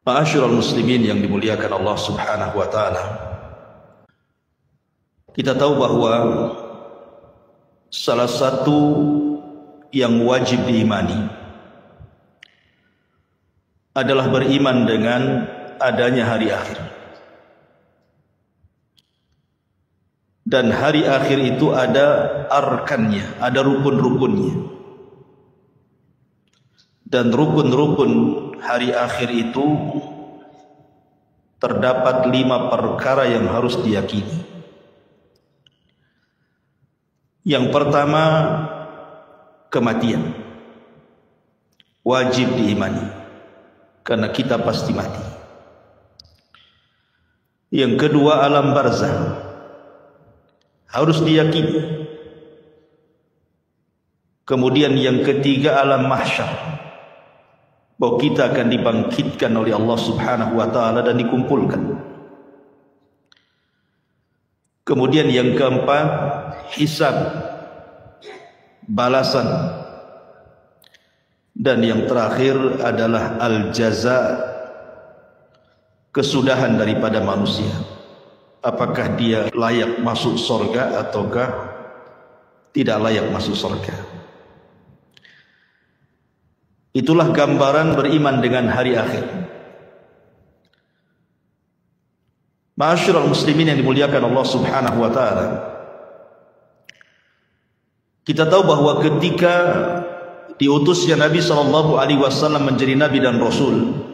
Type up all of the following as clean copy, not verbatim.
Ma'asyiral muslimin yang dimuliakan Allah Subhanahu wa taala. Kita tahu bahwa salah satu yang wajib diimani adalah beriman dengan adanya hari akhir. Dan hari akhir itu ada arkannya, ada rukun-rukunnya. Dan rukun-rukun hari akhir itu terdapat 5 perkara yang harus diyakini. Yang pertama, kematian. Wajib diimani, karena kita pasti mati. Yang kedua, alam barzah. Harus diyakini. Kemudian yang ketiga, alam mahsyar. Bahwa kita akan dibangkitkan oleh Allah Subhanahu wa taala dan dikumpulkan. Kemudian yang keempat, hisab, balasan. Dan yang terakhir adalah al-jaza, kesudahan daripada manusia. Apakah dia layak masuk surga ataukah tidak layak masuk surga. Itulah gambaran beriman dengan hari akhir. Ma'asyiral muslimin yang dimuliakan Allah Subhanahu wa taala. Kita tahu bahwa ketika diutusnya Nabi sallallahu alaihi wasallam menjadi nabi dan rasul,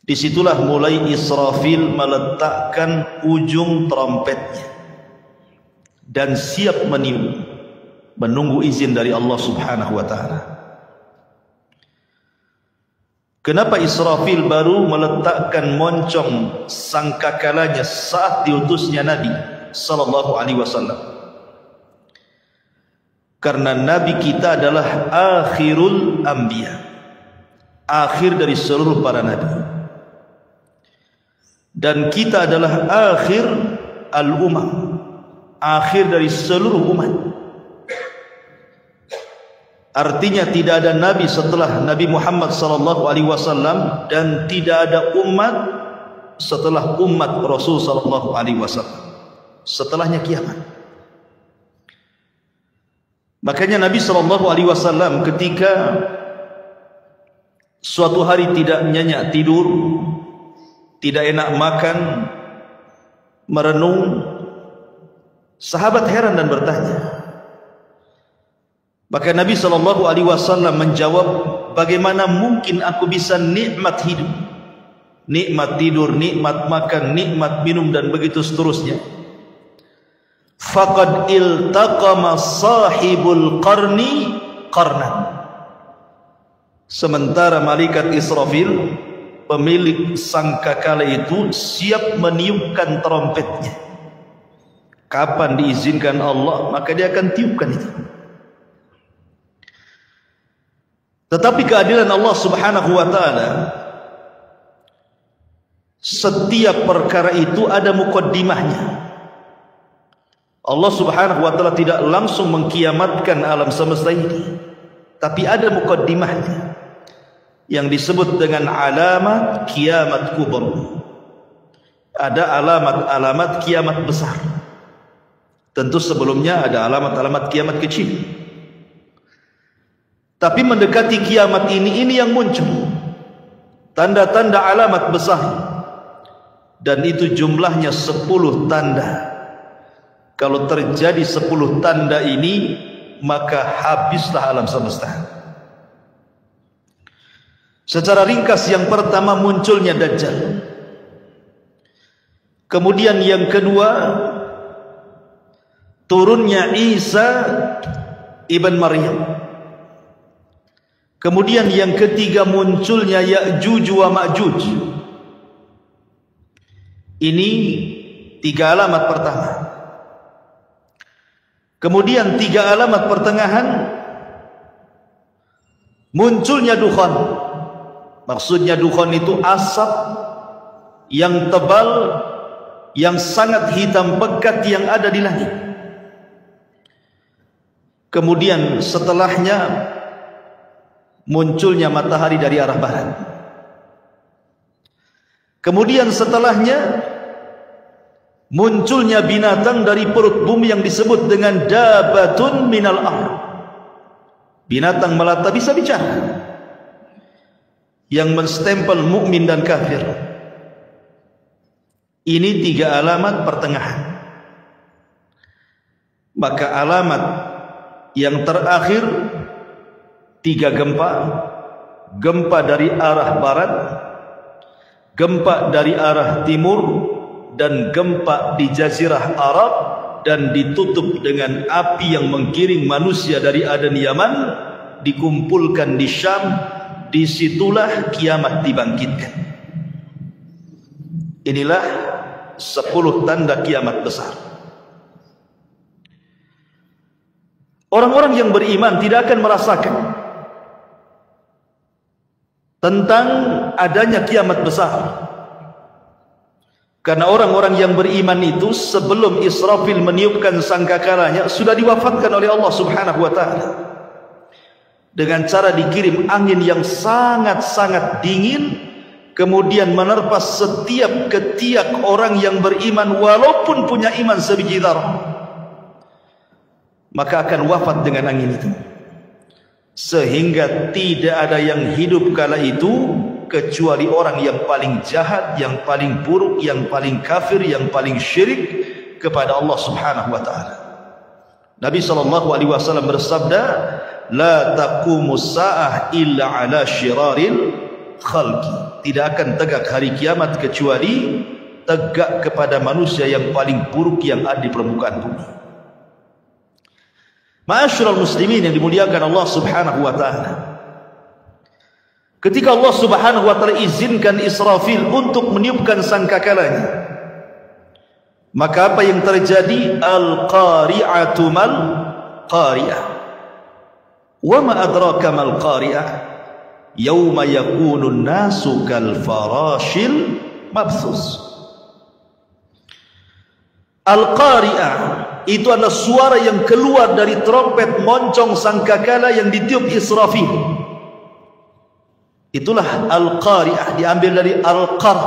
disitulah mulai Israfil meletakkan ujung trompetnya dan siap meniup, menunggu izin dari Allah Subhanahu wa taala. Kenapa Israfil baru meletakkan moncong sangkakalanya saat diutusnya Nabi sallallahu alaihi wasallam? Karena Nabi kita adalah akhirul anbiya, akhir dari seluruh para nabi. Dan kita adalah akhir al-umam, akhir dari seluruh umat. Artinya tidak ada nabi setelah Nabi Muhammad sallallahu alaihi wasallam dan tidak ada umat setelah umat Rasul sallallahu alaihi wasallam. Setelahnya kiamat. Makanya Nabi sallallahu alaihi wasallam ketika suatu hari tidak nyenyak tidur, tidak enak makan, merenung, sahabat heran dan bertanya. Maka Nabi sallallahu alaihi wasallam menjawab, bagaimana mungkin aku bisa nikmat hidup, nikmat tidur, nikmat makan, nikmat minum dan begitu seterusnya. Faqad iltaqama sahibul qarni qarnan. Sementara malaikat Israfil, pemilik sangkakala itu, siap meniupkan trompetnya. Kapan diizinkan Allah, maka dia akan tiupkan itu. Tetapi keadilan Allah Subhanahu wa taala, setiap perkara itu ada muqaddimahnya. Allah Subhanahu wa taala tidak langsung mengkiamatkan alam semesta ini, tapi ada muqaddimahnya yang disebut dengan alamat kiamat kubra. Ada alamat-alamat kiamat besar. Tentu sebelumnya ada alamat-alamat kiamat kecil. Tapi mendekati kiamat ini yang muncul tanda-tanda alamat besar, dan itu jumlahnya 10 tanda. Kalau terjadi 10 tanda ini, maka habislah alam semesta. Secara ringkas, yang pertama munculnya Dajjal. Kemudian yang kedua, turunnya Isa ibn Maryam. Kemudian yang ketiga, munculnya Ya'juj wa Ma'juj. Ini 3 alamat pertama. Kemudian 3 alamat pertengahan, munculnya dukhan. Maksudnya dukhan itu asap yang tebal, yang sangat hitam pekat yang ada di langit. Kemudian setelahnya munculnya matahari dari arah barat. Kemudian setelahnya munculnya binatang dari perut bumi yang disebut dengan dabatun minal ard. Binatang melata bisa bicara, yang menstempel mukmin dan kafir. Ini 3 alamat pertengahan. Maka alamat yang terakhir 3 gempa. Gempa dari arah barat, gempa dari arah timur, dan gempa di Jazirah Arab, dan ditutup dengan api yang menggiring manusia dari Aden Yaman, dikumpulkan di Syam. Disitulah kiamat dibangkitkan. Inilah 10 tanda kiamat besar. Orang-orang yang beriman tidak akan merasakan tentang adanya kiamat besar, karena orang-orang yang beriman itu sebelum Israfil meniupkan sangkakalanya sudah diwafatkan oleh Allah Subhanahu wa ta'ala dengan cara dikirim angin yang sangat-sangat dingin, kemudian menerpa setiap ketiak orang yang beriman walaupun punya iman sebiji zarah, maka akan wafat dengan angin itu. Sehingga tidak ada yang hidup kala itu kecuali orang yang paling jahat, yang paling buruk, yang paling kafir, yang paling syirik kepada Allah Subhanahu wa ta'ala. Nabi SAW bersabda, la taqumus sa'ah illa ala syiraril khalqi. Tidak akan tegak hari kiamat kecuali tegak kepada manusia yang paling buruk yang ada di permukaan bumi. Ma'asyiral muslimin yang dimuliakan Allah Subhanahu wa ta'ala, ketika Allah Subhanahu wa ta'ala izinkan Israfil untuk meniupkan sangkakalanya, maka apa yang terjadi? Al-qari'atu mal qari'ah. Wa ma adraka mal qari'ah? Yauma yakunun nasu kal farashil mabthus. Al-qari'ah itu adalah suara yang keluar dari trompet moncong sangkakala yang ditiup Israfil. Itulah al-qari'ah, diambil dari al-qar,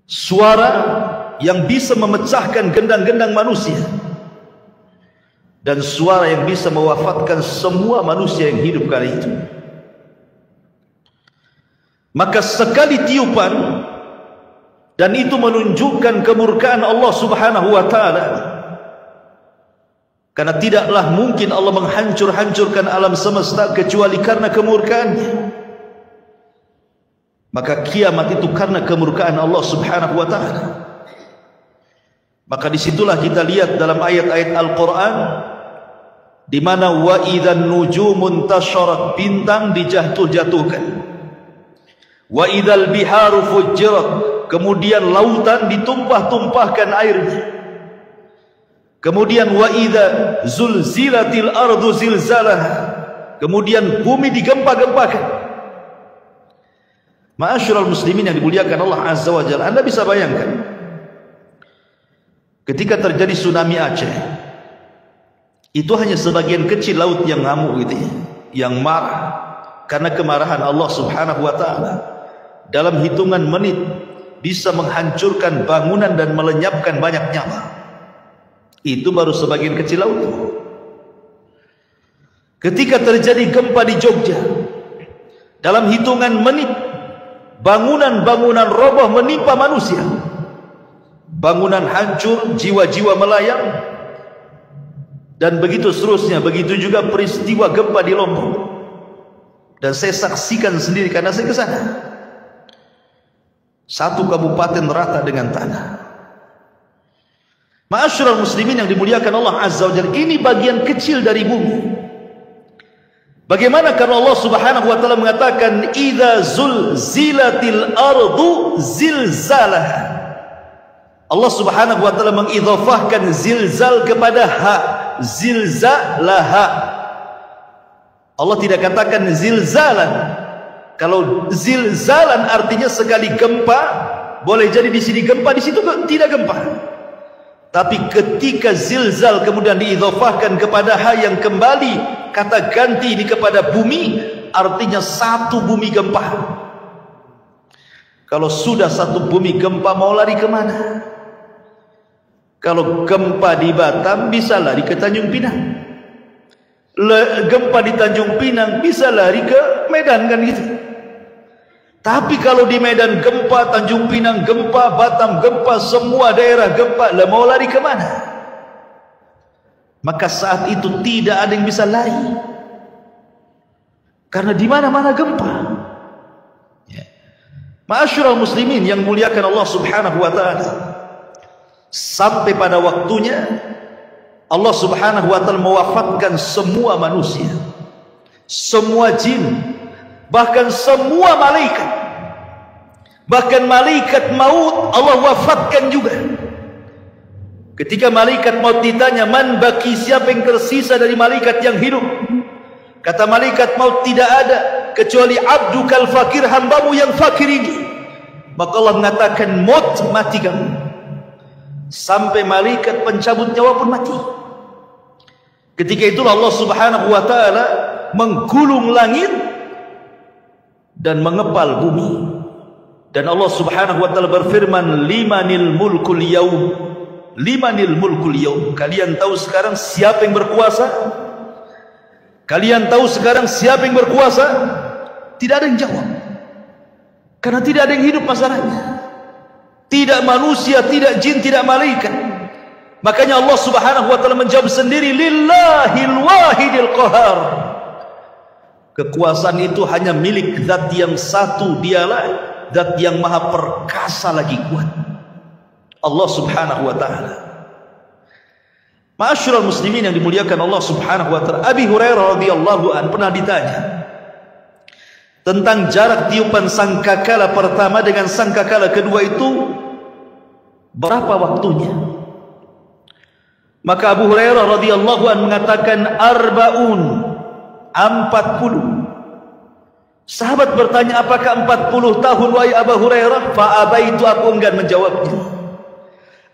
suara yang bisa memecahkan gendang-gendang manusia, dan suara yang bisa mewafatkan semua manusia yang hidup kali itu. Maka sekali tiupan, dan itu menunjukkan kemurkaan Allah Subhanahu wa ta'ala, karena tidaklah mungkin Allah menghancur-hancurkan alam semesta kecuali karena kemurkaannya. Maka kiamat itu karena kemurkaan Allah Subhanahu wa ta'ala. Maka disitulah kita lihat dalam ayat-ayat Al-Quran, di mana wa idzan nujumun tasharat, bintang dijatuh-jatuhkan, wa idzal biharu fujjirat, kemudian lautan ditumpah-tumpahkan airnya, kemudian wa idza zulzilatil ardu zilzalah, kemudian bumi digempa-gempakan. Ma'asyiral muslimin yang dimuliakan Allah Azza wa Jalla, Anda bisa bayangkan ketika terjadi tsunami Aceh, itu hanya sebagian kecil laut yang ngamuk gitu ya, yang marah karena kemarahan Allah Subhanahu wa ta'ala. Dalam hitungan menit bisa menghancurkan bangunan dan melenyapkan banyak nyawa. Itu baru sebagian kecil laut. Ketika terjadi gempa di Jogja, dalam hitungan menit bangunan-bangunan roboh menimpa manusia, bangunan hancur, jiwa-jiwa melayang, dan begitu seterusnya. Begitu juga peristiwa gempa di Lombok, dan saya saksikan sendiri karena saya ke sana. Satu kabupaten rata dengan tanah. Ma'asyiral muslimin yang dimuliakan Allah Azza wa Jalla, ini bagian kecil dari bumi. Bagaimana karena Allah Subhanahu wa ta'ala mengatakan idza zulzilatil ardu zilzalah. Allah Subhanahu wa ta'ala mengidhafahkan zilzal kepada ha, zilzalaha. Allah tidak katakan zilzalan. Kalau zilzalan artinya sekali gempa, boleh jadi di sini gempa, di situ tidak gempa. Tapi ketika zilzal kemudian diidhafahkan kepada ha yang kembali kata ganti ini kepada bumi, artinya satu bumi gempa. Kalau sudah satu bumi gempa mau lari kemana? Kalau gempa di Batam bisa lari ke Tanjung Pinang. Gempa di Tanjung Pinang bisa lari ke Medan, kan gitu. Tapi kalau di Medan gempa, Tanjung Pinang gempa, Batam gempa, semua daerah gempa, lah mau lari kemana? Maka saat itu tidak ada yang bisa lari, karena di mana-mana gempa. Ya. Ma'asyiral muslimin yang muliakan Allah Subhanahu wa taala, sampai pada waktunya Allah Subhanahu wa taala mewafatkan semua manusia, semua jin, bahkan semua malaikat. Bahkan malaikat maut Allah wafatkan juga. Ketika malaikat maut ditanya, man baki, siapa yang tersisa dari malaikat yang hidup? Kata malaikat maut, tidak ada kecuali abdukal fakir, hambamu yang fakir ini. Maka Allah mengatakan, maut, mati kamu. Sampai malaikat pencabut nyawa pun mati. Ketika itulah Allah Subhanahu wa taala menggulung langit dan mengepal bumi. Dan Allah Subhanahu wa taala berfirman, limanil mulkul yaum, limanil mulkul yaum. Kalian tahu sekarang siapa yang berkuasa? Kalian tahu sekarang siapa yang berkuasa? Tidak ada yang jawab, karena tidak ada yang hidup masalahnya. Tidak manusia, tidak jin, tidak malaikat. Makanya Allah Subhanahu wa taala menjawab sendiri, lillahil wahidil qahar. Kekuasaan itu hanya milik zat yang satu, dialah zat yang maha perkasa lagi kuat, Allah Subhanahu wa taala. Ma'asyiral muslimin yang dimuliakan Allah Subhanahu wa taala, Abi Hurairah radhiyallahu an pernah ditanya tentang jarak tiupan sangkakala pertama dengan sangkakala kedua itu berapa waktunya. Maka Abu Hurairah radhiyallahu an mengatakan 40. Sahabat bertanya, apakah 40 tahun wahai Abu Hurairah? Fa'abaitu, aku enggan menjawabnya.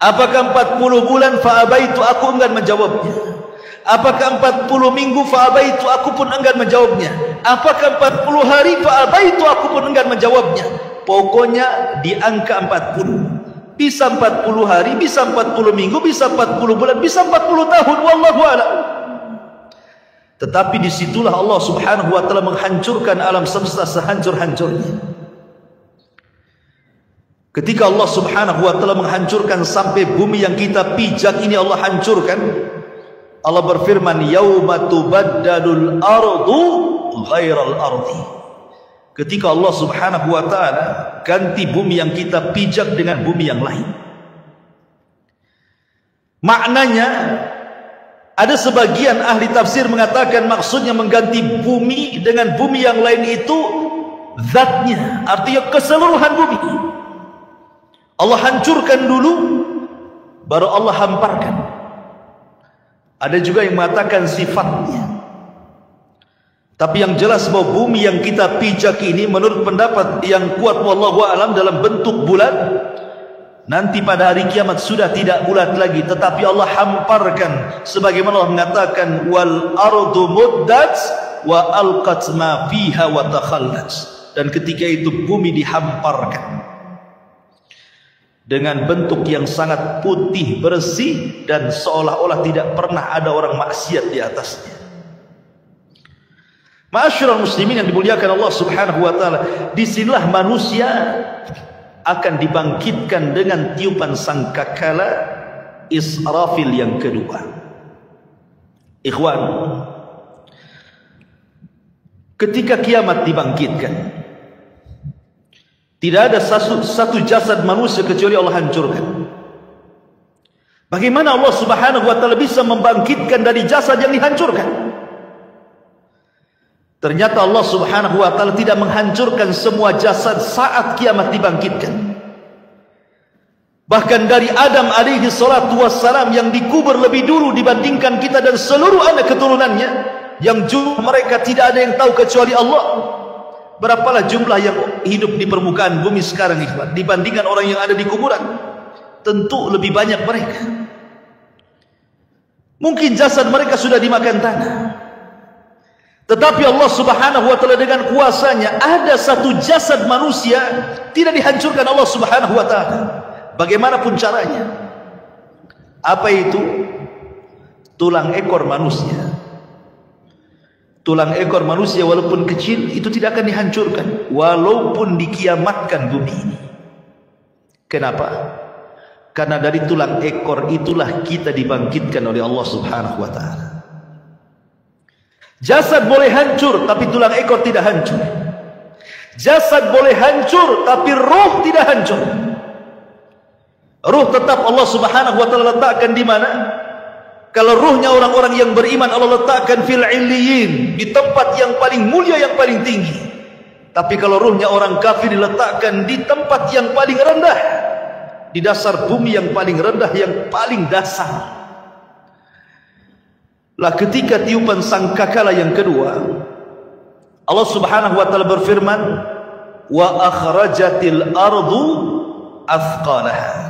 Apakah 40 bulan? Fa'abaitu, aku enggan menjawabnya. Apakah 40 minggu? Fa'abaitu, aku pun enggan menjawabnya. Apakah 40 hari? Fa'abaitu, aku pun enggan menjawabnya. Pokoknya di angka 40. Bisa 40 hari, bisa 40 minggu, bisa 40 bulan, bisa 40 tahun, wallahu a'lam. Tetapi disitulah Allah Subhanahu wa taala menghancurkan alam semesta sehancur-hancurnya. Ketika Allah Subhanahu wa taala menghancurkan sampai bumi yang kita pijak ini Allah hancurkan, Allah berfirman, yauma tubaddalul ardu ghairal ardi. Ketika Allah Subhanahu wa taala ganti bumi yang kita pijak dengan bumi yang lain. Maknanya, ada sebagian ahli tafsir mengatakan maksudnya mengganti bumi dengan bumi yang lain itu zatnya, artinya keseluruhan bumi. Allah hancurkan dulu, baru Allah hamparkan. Ada juga yang mengatakan sifatnya. Tapi yang jelas bahwa bumi yang kita pijak ini menurut pendapat yang kuat wallahu a'lam dalam bentuk bulat, nanti pada hari kiamat sudah tidak bulat lagi, tetapi Allah hamparkan sebagaimana Allah mengatakan wal ardu muddat wa alqat ma fiha wa takhallat. Dan ketika itu bumi dihamparkan dengan bentuk yang sangat putih bersih dan seolah-olah tidak pernah ada orang maksiat di atasnya. Ma'asyiral muslimin yang dimuliakan Allah Subhanahu wa taala, disinilah manusia akan dibangkitkan dengan tiupan sangkakala Israfil yang kedua. Ikhwan, ketika kiamat dibangkitkan, tidak ada satu jasad manusia kecuali Allah hancurkan. Bagaimana Allah Subhanahu wa taala bisa membangkitkan dari jasad yang dihancurkan? Ternyata Allah Subhanahu wa taala tidak menghancurkan semua jasad saat kiamat dibangkitkan. Bahkan dari Adam alaihi salatu wassalam yang dikubur lebih dulu dibandingkan kita dan seluruh anak keturunannya, yang jumlah mereka tidak ada yang tahu kecuali Allah. Berapalah jumlah yang hidup di permukaan bumi sekarang ikhwan dibandingkan orang yang ada di kuburan? Tentu lebih banyak mereka. Mungkin jasad mereka sudah dimakan tanah. Tetapi Allah Subhanahu wa taala dengan kuasanya, ada satu jasad manusia tidak dihancurkan Allah Subhanahu wa taala bagaimanapun caranya. Apa itu? Tulang ekor manusia. Tulang ekor manusia walaupun kecil itu tidak akan dihancurkan walaupun dikiamatkan bumi ini. Kenapa? Karena dari tulang ekor itulah kita dibangkitkan oleh Allah Subhanahu wa taala. Jasad boleh hancur tapi tulang ekor tidak hancur. Jasad boleh hancur tapi roh tidak hancur. Ruh tetap Allah Subhanahu wa taala letakkan di mana? Kalau ruhnya orang-orang yang beriman Allah letakkan fil illiyin, di tempat yang paling mulia, yang paling tinggi. Tapi kalau ruhnya orang kafir diletakkan di tempat yang paling rendah, di dasar bumi yang paling rendah, yang paling dasar. Lah ketika tiupan sangkakala yang kedua, Allah Subhanahu wa taala berfirman, wa akhrajatil ardu athqalaha.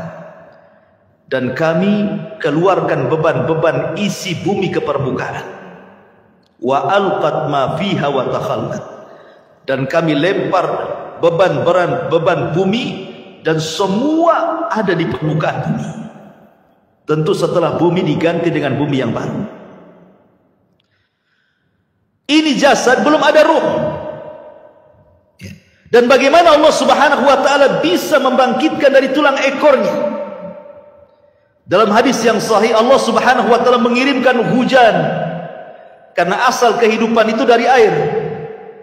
Dan kami keluarkan beban-beban isi bumi ke permukaan. Wa alqat ma fiha wa takhallat. Dan kami lempar beban bumi dan semua ada di permukaan bumi. Tentu setelah bumi diganti dengan bumi yang baru. Ini jasad, belum ada ruh. Dan bagaimana Allah Subhanahu wa taala bisa membangkitkan dari tulang ekornya? Dalam hadis yang sahih Allah Subhanahu wa taala mengirimkan hujan. Karena asal kehidupan itu dari air.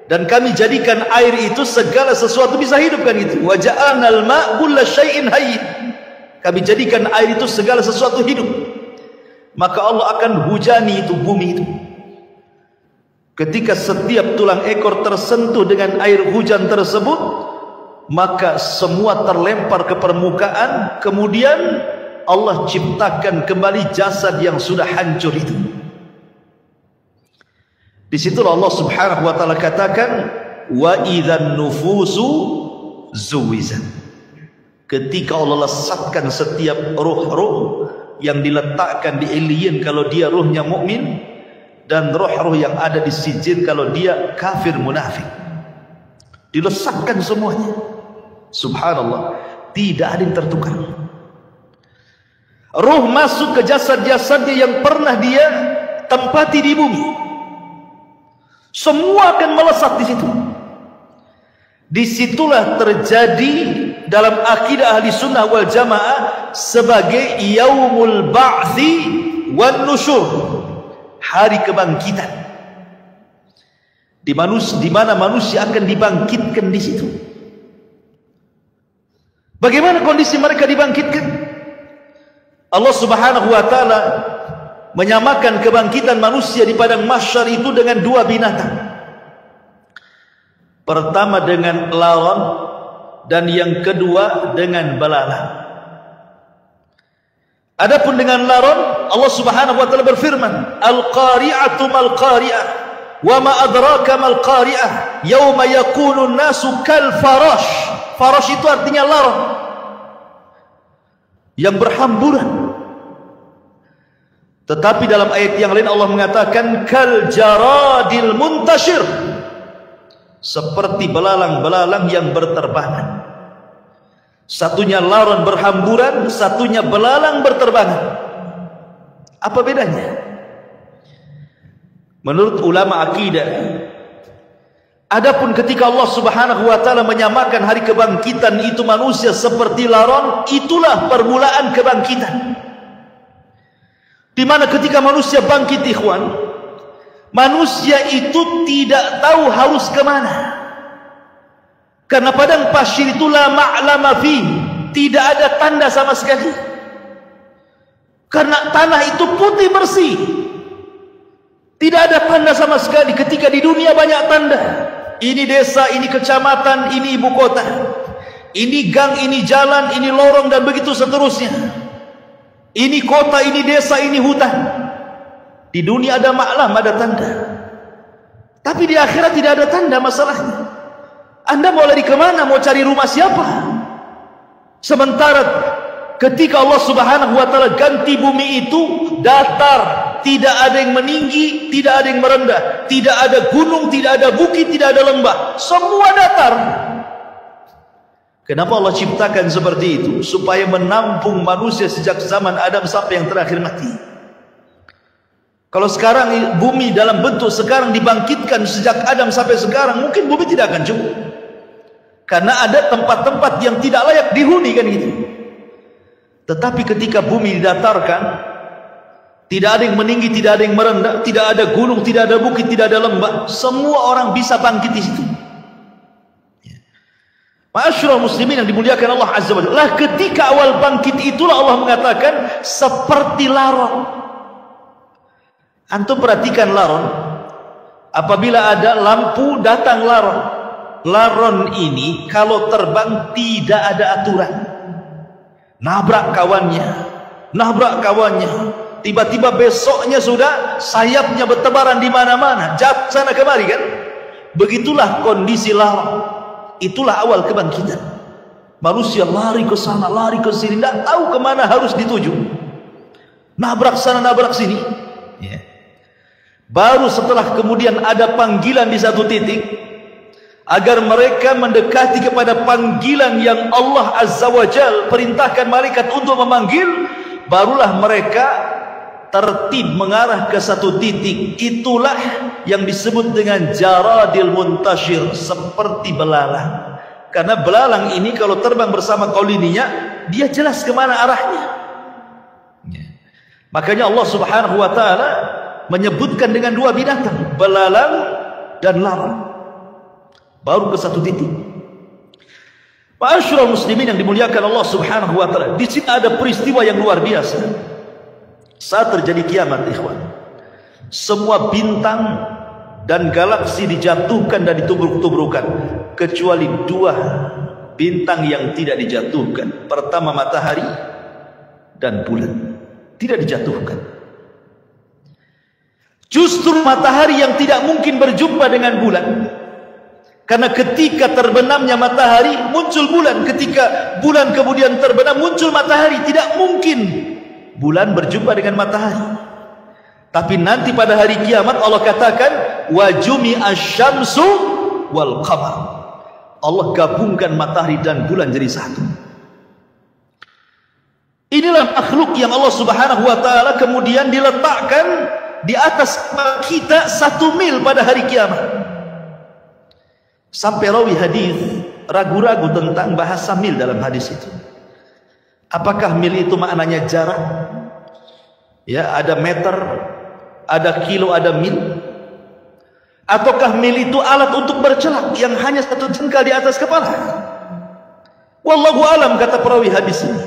Dan kami jadikan air itu segala sesuatu bisa hidup, kan itu. Wa ja'alnal ma' kulla syai'in hayy. Kami jadikan air itu segala sesuatu hidup. Maka Allah akan hujani itu bumi itu. Ketika setiap tulang ekor tersentuh dengan air hujan tersebut, maka semua terlempar ke permukaan. Kemudian Allah ciptakan kembali jasad yang sudah hancur itu. Di situlah Allah Subhanahu wa taala katakan, wa idzan nufusu zuwizat. Ketika Allah lesatkan setiap ruh-ruh yang diletakkan di illiyin kalau dia ruhnya mukmin, dan roh-roh yang ada di sijin kalau dia kafir munafik, dilesatkan semuanya. Subhanallah, tidak ada yang tertukar. Roh masuk ke jasad-jasadnya yang pernah dia tempati di bumi, semua akan melesat di situ. Disitulah terjadi dalam akidah ahli sunnah wal jamaah sebagai yaumul ba'thi wan nusyur, hari kebangkitan, di mana manusia akan dibangkitkan di situ. Bagaimana kondisi mereka dibangkitkan? Allah Subhanahu wa taala menyamakan kebangkitan manusia di padang mahsyar itu dengan dua binatang. Pertama dengan laron, dan yang kedua dengan belalang. Adapun dengan laron, Allah Subhanahu wa taala berfirman, al-qari'atu mal qari'ah wa ma adraka mal qari'ah yauma yakunu an-nasu kal farash. Farash itu artinya laron yang berhamburan. Tetapi dalam ayat yang lain Allah mengatakan kal jaradil muntashir, seperti belalang-belalang yang berterbangan. Satunya laron berhamburan, satunya belalang berterbangan. Apa bedanya? Menurut ulama akidah, adapun ketika Allah Subhanahu wa taala menyamakan hari kebangkitan itu manusia seperti laron, itulah permulaan kebangkitan. Di mana ketika manusia bangkit, ikhwan, manusia itu tidak tahu harus kemana. Karena padang pasir itu la ma'lama fi, tidak ada tanda sama sekali. Karena tanah itu putih bersih, tidak ada tanda sama sekali. Ketika di dunia banyak tanda, ini desa, ini kecamatan, ini ibu kota, ini gang, ini jalan, ini lorong, dan begitu seterusnya. Ini kota, ini desa, ini hutan. Di dunia ada maklam, ada tanda. Tapi di akhirat tidak ada tanda masalahnya. Anda mau lari kemana? Mau cari rumah siapa? Sementara ketika Allah Subhanahu wa taala ganti bumi itu datar, tidak ada yang meninggi, tidak ada yang merendah, tidak ada gunung, tidak ada bukit, tidak ada lembah, semua datar. Kenapa Allah ciptakan seperti itu? Supaya menampung manusia sejak zaman Adam sampai yang terakhir mati. Kalau sekarang bumi dalam bentuk sekarang dibangkitkan sejak Adam sampai sekarang, mungkin bumi tidak akan cukup. Karena ada tempat-tempat yang tidak layak dihuni kan gitu. Tetapi ketika bumi didatarkan, tidak ada yang meninggi, tidak ada yang merendah, tidak ada gunung, tidak ada bukit, tidak ada lembah, semua orang bisa bangkit di situ. Ma'asyiral muslimin yang dimuliakan Allah Azza wa Jalla, ketika awal bangkit itulah Allah mengatakan seperti laron. Antum perhatikan laron, apabila ada lampu datang laron. Laron ini kalau terbang tidak ada aturan. Nabrak kawannya, tiba-tiba besoknya sudah sayapnya bertebaran di mana-mana, jatuh sana kemari kan? Begitulah kondisi laron. Itulah awal kebangkitan. Manusia lari ke sana, lari ke sini, tidak tahu kemana harus dituju. Nabrak sana, nabrak sini. Baru setelah kemudian ada panggilan di satu titik, agar mereka mendekati kepada panggilan yang Allah Azza wa Jal perintahkan malaikat untuk memanggil, barulah mereka tertib mengarah ke satu titik. Itulah yang disebut dengan jaradil muntashir, seperti belalang. Karena belalang ini kalau terbang bersama koloninya, dia jelas kemana arahnya. Makanya Allah Subhanahu wa ta'ala menyebutkan dengan dua binatang, belalang dan laron. Baru ke satu titik. Ma'asyiral muslimin yang dimuliakan Allah Subhanahu wa ta'ala, di sini ada peristiwa yang luar biasa. Saat terjadi kiamat, ikhwan, semua bintang dan galaksi dijatuhkan dan ditubruk-tubrukan, kecuali dua bintang yang tidak dijatuhkan. Pertama matahari dan bulan tidak dijatuhkan. Justru matahari yang tidak mungkin berjumpa dengan bulan. Karena ketika terbenamnya matahari muncul bulan, ketika bulan kemudian terbenam muncul matahari. Tidak mungkin bulan berjumpa dengan matahari. Tapi nanti pada hari kiamat Allah katakan wa jumi'a syamsu wal qamar. Allah gabungkan matahari dan bulan jadi satu. Inilah makhluk yang Allah Subhanahu wa ta'ala kemudian diletakkan di atas kita 1 mil pada hari kiamat. Sampai rawi hadis ragu-ragu tentang bahasa mil dalam hadis itu. Apakah mil itu maknanya jarak? Ya, ada meter, ada kilo, ada mil. Ataukah mil itu alat untuk bercelak yang hanya 1 jengkal di atas kepala? Wallahu alam, kata perawi hadis ini.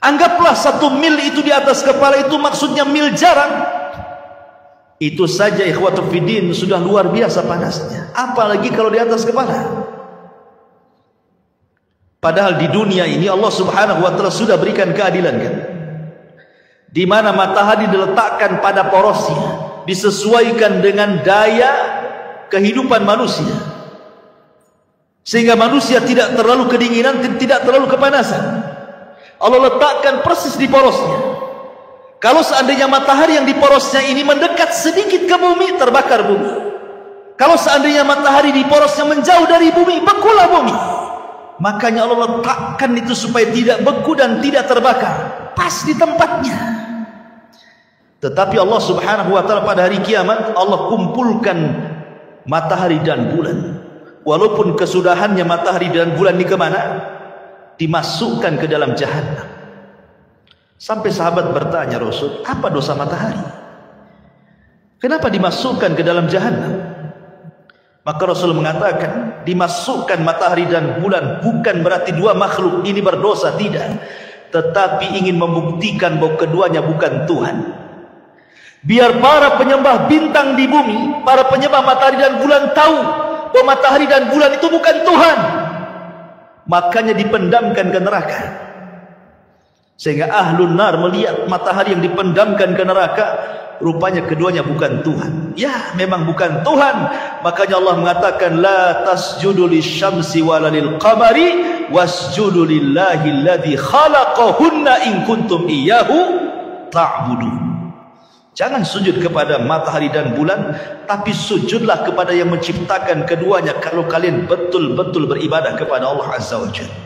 Anggaplah 1 mil itu di atas kepala itu maksudnya mil jarak. Itu saja ikhwatul fiddin sudah luar biasa panasnya, apalagi kalau di atas kepala. Padahal di dunia ini Allah Subhanahu wa ta'ala sudah berikan keadilan kan, di mana matahari diletakkan pada porosnya, disesuaikan dengan daya kehidupan manusia, sehingga manusia tidak terlalu kedinginan, tidak terlalu kepanasan. Allah letakkan persis di porosnya. Kalau seandainya matahari yang di porosnya ini mendekat sedikit ke bumi, terbakar bumi. Kalau seandainya matahari di porosnya menjauh dari bumi, bekulah bumi. Makanya Allah letakkan itu supaya tidak beku dan tidak terbakar, pas di tempatnya. Tetapi Allah Subhanahu wa ta'ala pada hari kiamat Allah kumpulkan matahari dan bulan. Walaupun kesudahannya matahari dan bulan ini kemana? Dimasukkan ke dalam jahannam. Sampai sahabat bertanya, Rasul, apa dosa matahari? Kenapa dimasukkan ke dalam jahannam? Maka Rasul mengatakan, dimasukkan matahari dan bulan bukan berarti dua makhluk ini berdosa, tidak. Tetapi ingin membuktikan bahwa keduanya bukan Tuhan. Biar para penyembah bintang di bumi, para penyembah matahari dan bulan tahu bahwa matahari dan bulan itu bukan Tuhan. Makanya dipendamkan ke neraka. Sehingga ahlun nar melihat matahari yang dipendamkan ke neraka, rupanya keduanya bukan Tuhan. Ya, memang bukan Tuhan. Makanya Allah mengatakan la tasjudu lisyamsi wala lilqamari wasjudu lillahi alladzi khalaqahunna in kuntum iyyahu ta'budun. Jangan sujud kepada matahari dan bulan, tapi sujudlah kepada yang menciptakan keduanya kalau kalian betul-betul beribadah kepada Allah Azza wa Jalla.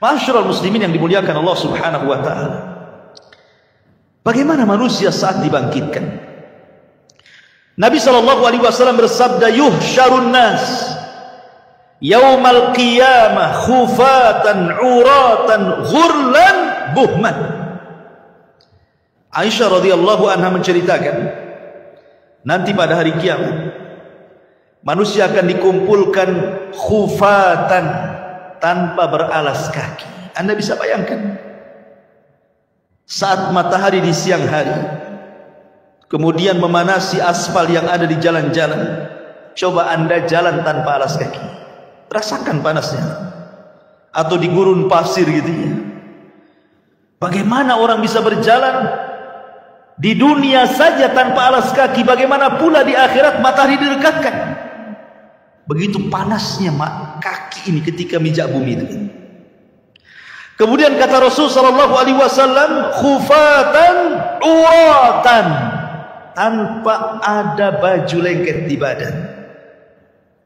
Ma'asyiral muslimin yang dimuliakan Allah Subhanahu wa taala. Bagaimana manusia saat dibangkitkan? Nabi sallallahu alaihi wasallam bersabda, "Yuhsyarun nas yaumal qiyamah khufatan 'uratan ghurlan buhman." Aisyah radhiyallahu anha menceritakan, nanti pada hari kiamat manusia akan dikumpulkan khufatan, tanpa beralas kaki. Anda bisa bayangkan saat matahari di siang hari kemudian memanasi aspal yang ada di jalan-jalan. Coba Anda jalan tanpa alas kaki, rasakan panasnya. Atau di gurun pasir gitu ya. Bagaimana orang bisa berjalan di dunia saja tanpa alas kaki, bagaimana pula di akhirat matahari direkatkan. Begitu panasnya kaki ini ketika mijak bumi itu. Kemudian kata Rasul sallallahu alaihi wasallam, khufatan uratan, tanpa ada baju lengket di badan.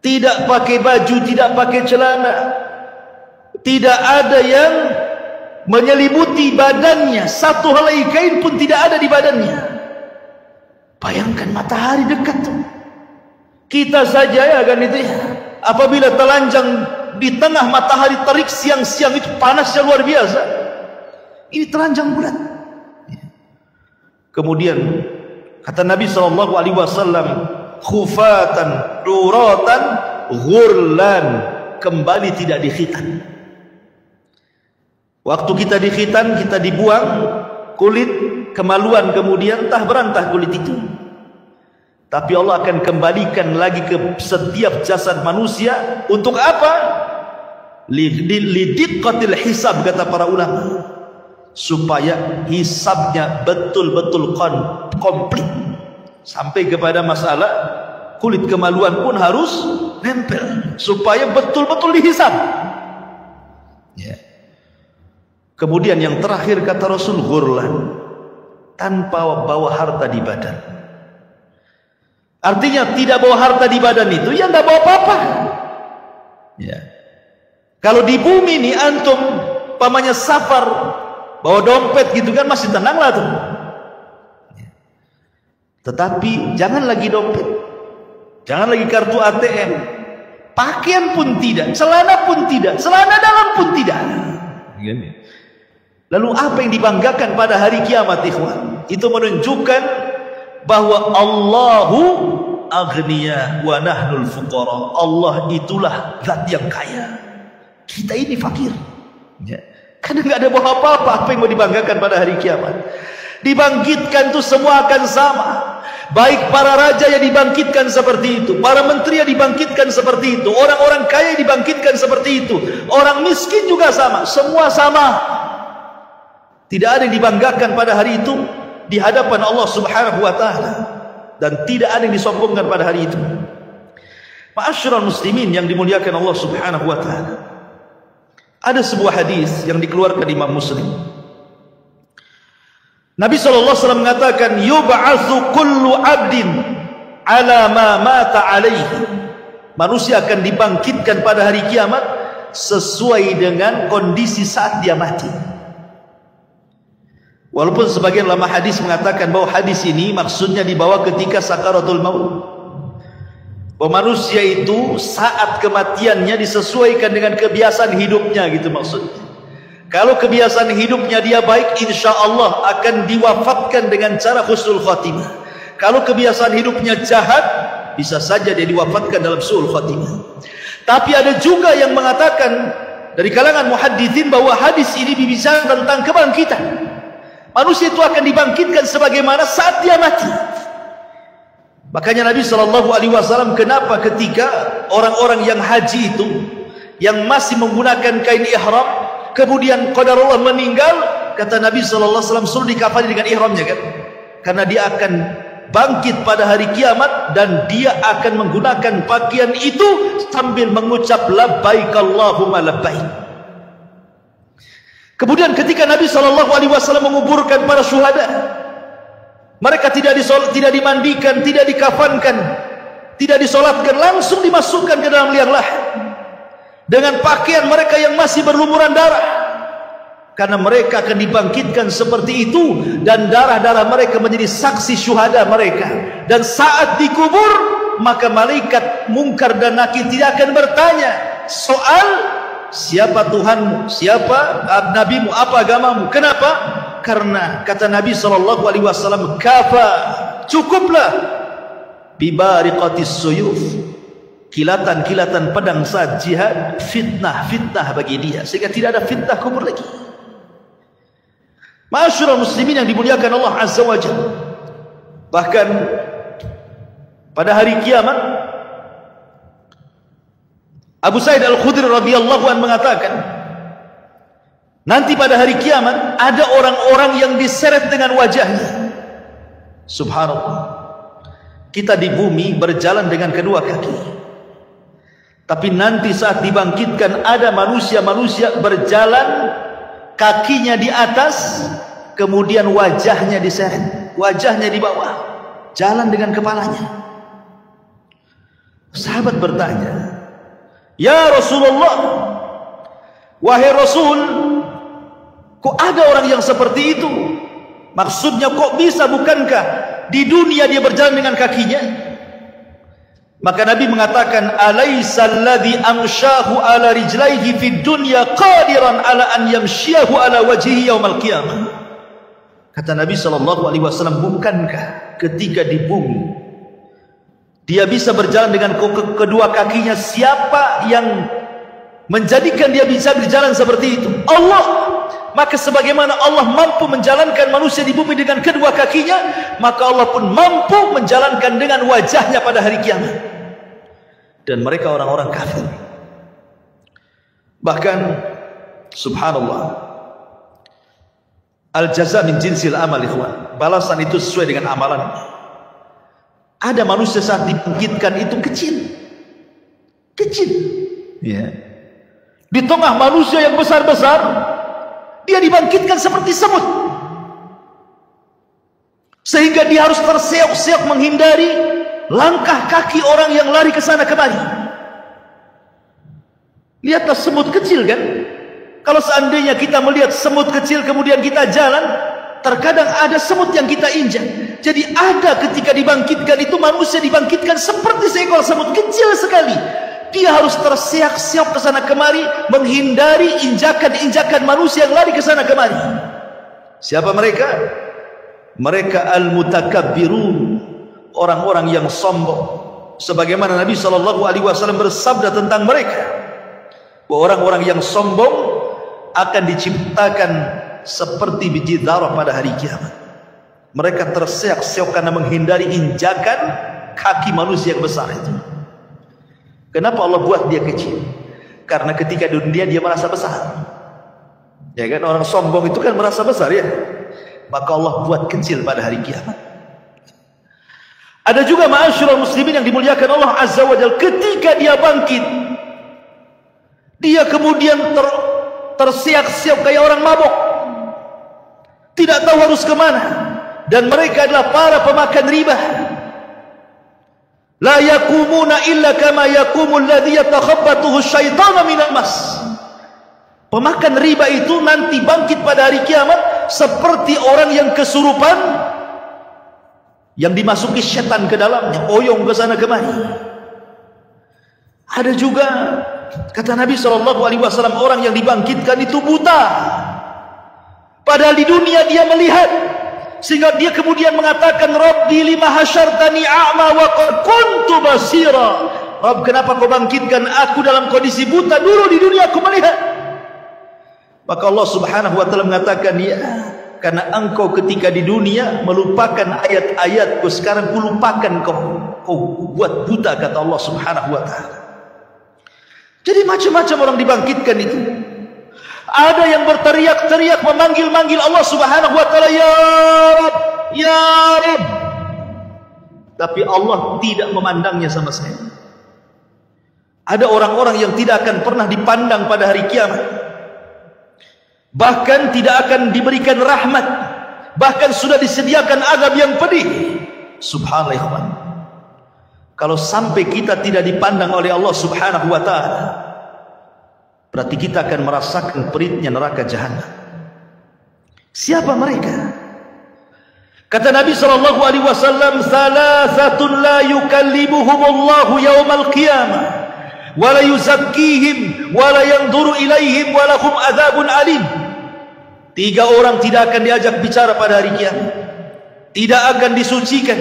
Tidak pakai baju, tidak pakai celana. Tidak ada yang menyelimuti badannya, satu helai kain pun tidak ada di badannya. Bayangkan matahari dekat tuh. Kita saja ya kan itu ya, apabila telanjang di tengah matahari terik siang-siang itu panasnya luar biasa. Ini telanjang bulat. Kemudian kata Nabi sallallahu alaihi wasallam, khufatan uratan ghurlan, kembali tidak dikhitan. Waktu kita dikhitan, kita dibuang kulit, kemaluan kemudian entah berantah kulit itu. Tapi Allah akan kembalikan lagi ke setiap jasad manusia. Untuk apa? Lidiqqatil hisab, kata para ulama, supaya hisabnya betul-betul komplit. Sampai kepada masalah kulit kemaluan pun harus nempel, supaya betul-betul dihisab. Ya. Kemudian yang terakhir kata Rasul, ghurlan, tanpa bawa harta di badan. Artinya tidak bawa harta di badan itu ya tidak bawa apa-apa. Ya. Kalau di bumi nih antum pamannya safar bawa dompet gitu kan masih tenang lah tuh. Ya. Tetapi jangan lagi dompet, jangan lagi kartu ATM, pakaian pun tidak, celana pun tidak, celana dalam pun tidak. Gini. Lalu apa yang dibanggakan pada hari kiamat, ikhwan? Itu menunjukkan bahwa Allahu aghniya wa nahnul fuqara. Allah itulah zat yang kaya, kita ini fakir. Ya. Karena nggak ada bawa apa-apa. Apa yang mau dibanggakan pada hari kiamat? Dibangkitkan tuh semua akan sama. Baik para raja yang dibangkitkan seperti itu, para menteri yang dibangkitkan seperti itu, orang-orang kaya yang dibangkitkan seperti itu, orang miskin juga sama, semua sama. Tidak ada yang dibanggakan pada hari itu di hadapan Allah Subhanahu wa taala, dan tidak ada yang disombongkan pada hari itu. Ma'asyiral muslimin yang dimuliakan Allah Subhanahu wa taala. Ada sebuah hadis yang dikeluarkan Imam Muslim. Nabi sallallahu alaihi wasallam mengatakan, yub'atsu kullu 'abdin 'ala ma mata 'alaihi. Manusia akan dibangkitkan pada hari kiamat sesuai dengan kondisi saat dia mati. Walaupun sebagian ulama hadis mengatakan bahwa hadis ini maksudnya dibawa ketika sakaratul maut. Bahwa manusia itu saat kematiannya disesuaikan dengan kebiasaan hidupnya, gitu maksudnya. Kalau kebiasaan hidupnya dia baik, insya Allah akan diwafatkan dengan cara husnul khatimah. Kalau kebiasaan hidupnya jahat, bisa saja dia diwafatkan dalam su'ul khatimah. Tapi ada juga yang mengatakan dari kalangan muhadditsin bahwa hadis ini berbicara tentang kebangkitan. Manusia itu akan dibangkitkan sebagaimana saat dia mati. Makanya Nabi SAW, kenapa ketika orang-orang yang haji itu, yang masih menggunakan kain ihram, kemudian qadarullah meninggal, kata Nabi SAW, suruh dikafani dengan ihramnya kan? Karena dia akan bangkit pada hari kiamat, dan dia akan menggunakan pakaian itu sambil mengucap labbaik Allahumma labbaik. Kemudian ketika Nabi SAW menguburkan para syuhada, Mereka tidak dimandikan, tidak dikafankan, tidak disolatkan, langsung dimasukkan ke dalam liang lahat dengan pakaian mereka yang masih berlumuran darah, karena mereka akan dibangkitkan seperti itu, dan darah-darah mereka menjadi saksi syuhada mereka. Dan saat dikubur, maka malaikat mungkar dan nakir tidak akan bertanya soal siapa Tuhanmu, siapa nabimu, apa agamamu. Kenapa? Karena kata Nabi SAW, kafa, cukuplah bibariqatis suyuf, kilatan-kilatan pedang saat jihad, fitnah bagi dia, sehingga tidak ada fitnah kubur lagi. Ma'asyiral muslimin yang dimuliakan Allah Azza wa Jalla, bahkan pada hari kiamat, Abu Sa'id Al-Khudri radhiyallahu anhu mengatakan, nanti pada hari kiamat ada orang-orang yang diseret dengan wajahnya. Subhanallah, kita di bumi berjalan dengan kedua kaki, tapi nanti saat dibangkitkan ada manusia-manusia berjalan kakinya di atas, kemudian wajahnya diseret, wajahnya di bawah, jalan dengan kepalanya. Sahabat bertanya, ya Rasulullah, wahai Rasul, kok ada orang yang seperti itu? Maksudnya kok bisa, bukankah di dunia dia berjalan dengan kakinya? Maka Nabi mengatakan, alaysa alladhi amshahu ala rijlaihi fid dunya qadiran ala an yamshiyahu ala wajhihi yaumal qiyamah. Kata Nabi SAW, bukankah ketika di bumi dia bisa berjalan dengan kedua kakinya, siapa yang menjadikan dia bisa berjalan seperti itu? Allah. Maka sebagaimana Allah mampu menjalankan manusia di bumi dengan kedua kakinya, maka Allah pun mampu menjalankan dengan wajahnya pada hari kiamat. Dan mereka orang-orang kafir. Bahkan subhanallah, al-jaza min jinsil amal, ikhwan. Balasan itu sesuai dengan amalan. Ada manusia saat dibangkitkan itu kecil, ya. Di tengah manusia yang besar-besar, dia dibangkitkan seperti semut, sehingga dia harus terseok-seok menghindari langkah kaki orang yang lari ke sana kemari. Lihatlah semut kecil kan. Kalau seandainya kita melihat semut kecil kemudian kita jalan, terkadang ada semut yang kita injak. Jadi ada ketika dibangkitkan itu, manusia dibangkitkan seperti seekor semut kecil sekali. Dia harus terseok-seok ke sana kemari, menghindari injakan-injakan manusia yang lari ke sana kemari. Siapa mereka? Mereka al-mutakabbirun, orang-orang yang sombong. Sebagaimana Nabi SAW bersabda tentang mereka, bahwa orang-orang yang sombong akan diciptakan seperti biji zarah pada hari kiamat. Mereka terseok-seok karena menghindari injakan kaki manusia yang besar itu. Kenapa Allah buat dia kecil? Karena ketika di dunia dia merasa besar. Ya kan, orang sombong itu kan merasa besar ya. Maka Allah buat kecil pada hari kiamat. Ada juga ma'asyiral muslimin yang dimuliakan Allah Azza wa Jalla, ketika dia bangkit, dia kemudian terseok-seok kayak orang mabok, tidak tahu harus kemana. Dan mereka adalah para pemakan riba. La yakumuna illa kama yakumul ladzi yatakhabbathu syaitanu minal mas. Pemakan riba itu nanti bangkit pada hari kiamat seperti orang yang kesurupan, yang dimasuki setan ke dalamnya, oyong ke sana kemari. Ada juga kata Nabi SAW, orang yang dibangkitkan itu buta, padahal di dunia dia melihat, sehingga dia kemudian mengatakan, Rabbi lima hasyartani a'ma wa qad kuntu basira. Rabb, kenapa kau bangkitkan aku dalam kondisi buta? Dulu di dunia aku melihat. Maka Allah Subhanahu wa taala mengatakan, ya, karena engkau ketika di dunia melupakan ayat-ayatku, sekarang kulupakan kau buat buta, kata Allah Subhanahu wa taala. Jadi macam-macam orang dibangkitkan itu. Ada yang berteriak-teriak memanggil-manggil Allah Subhanahu wa taala, ya Rabb, ya Rabb. Tapi Allah tidak memandangnya sama sekali. Ada orang-orang yang tidak akan pernah dipandang pada hari kiamat. Bahkan tidak akan diberikan rahmat, bahkan sudah disediakan azab yang pedih. Subhanallah ikhwan. Kalau sampai kita tidak dipandang oleh Allah Subhanahu wa taala, berarti kita akan merasakan peritnya neraka jahanam. Siapa mereka? Kata Nabi sallallahu alaihi wasallam, "Salasatun la yukallimuhumullahu yaumal qiyamah wa la yuzakkihim wa la yanzuru ilaihim wa lahum adzabun alim." 3 orang tidak akan diajak bicara pada hari kiamat, tidak akan disucikan,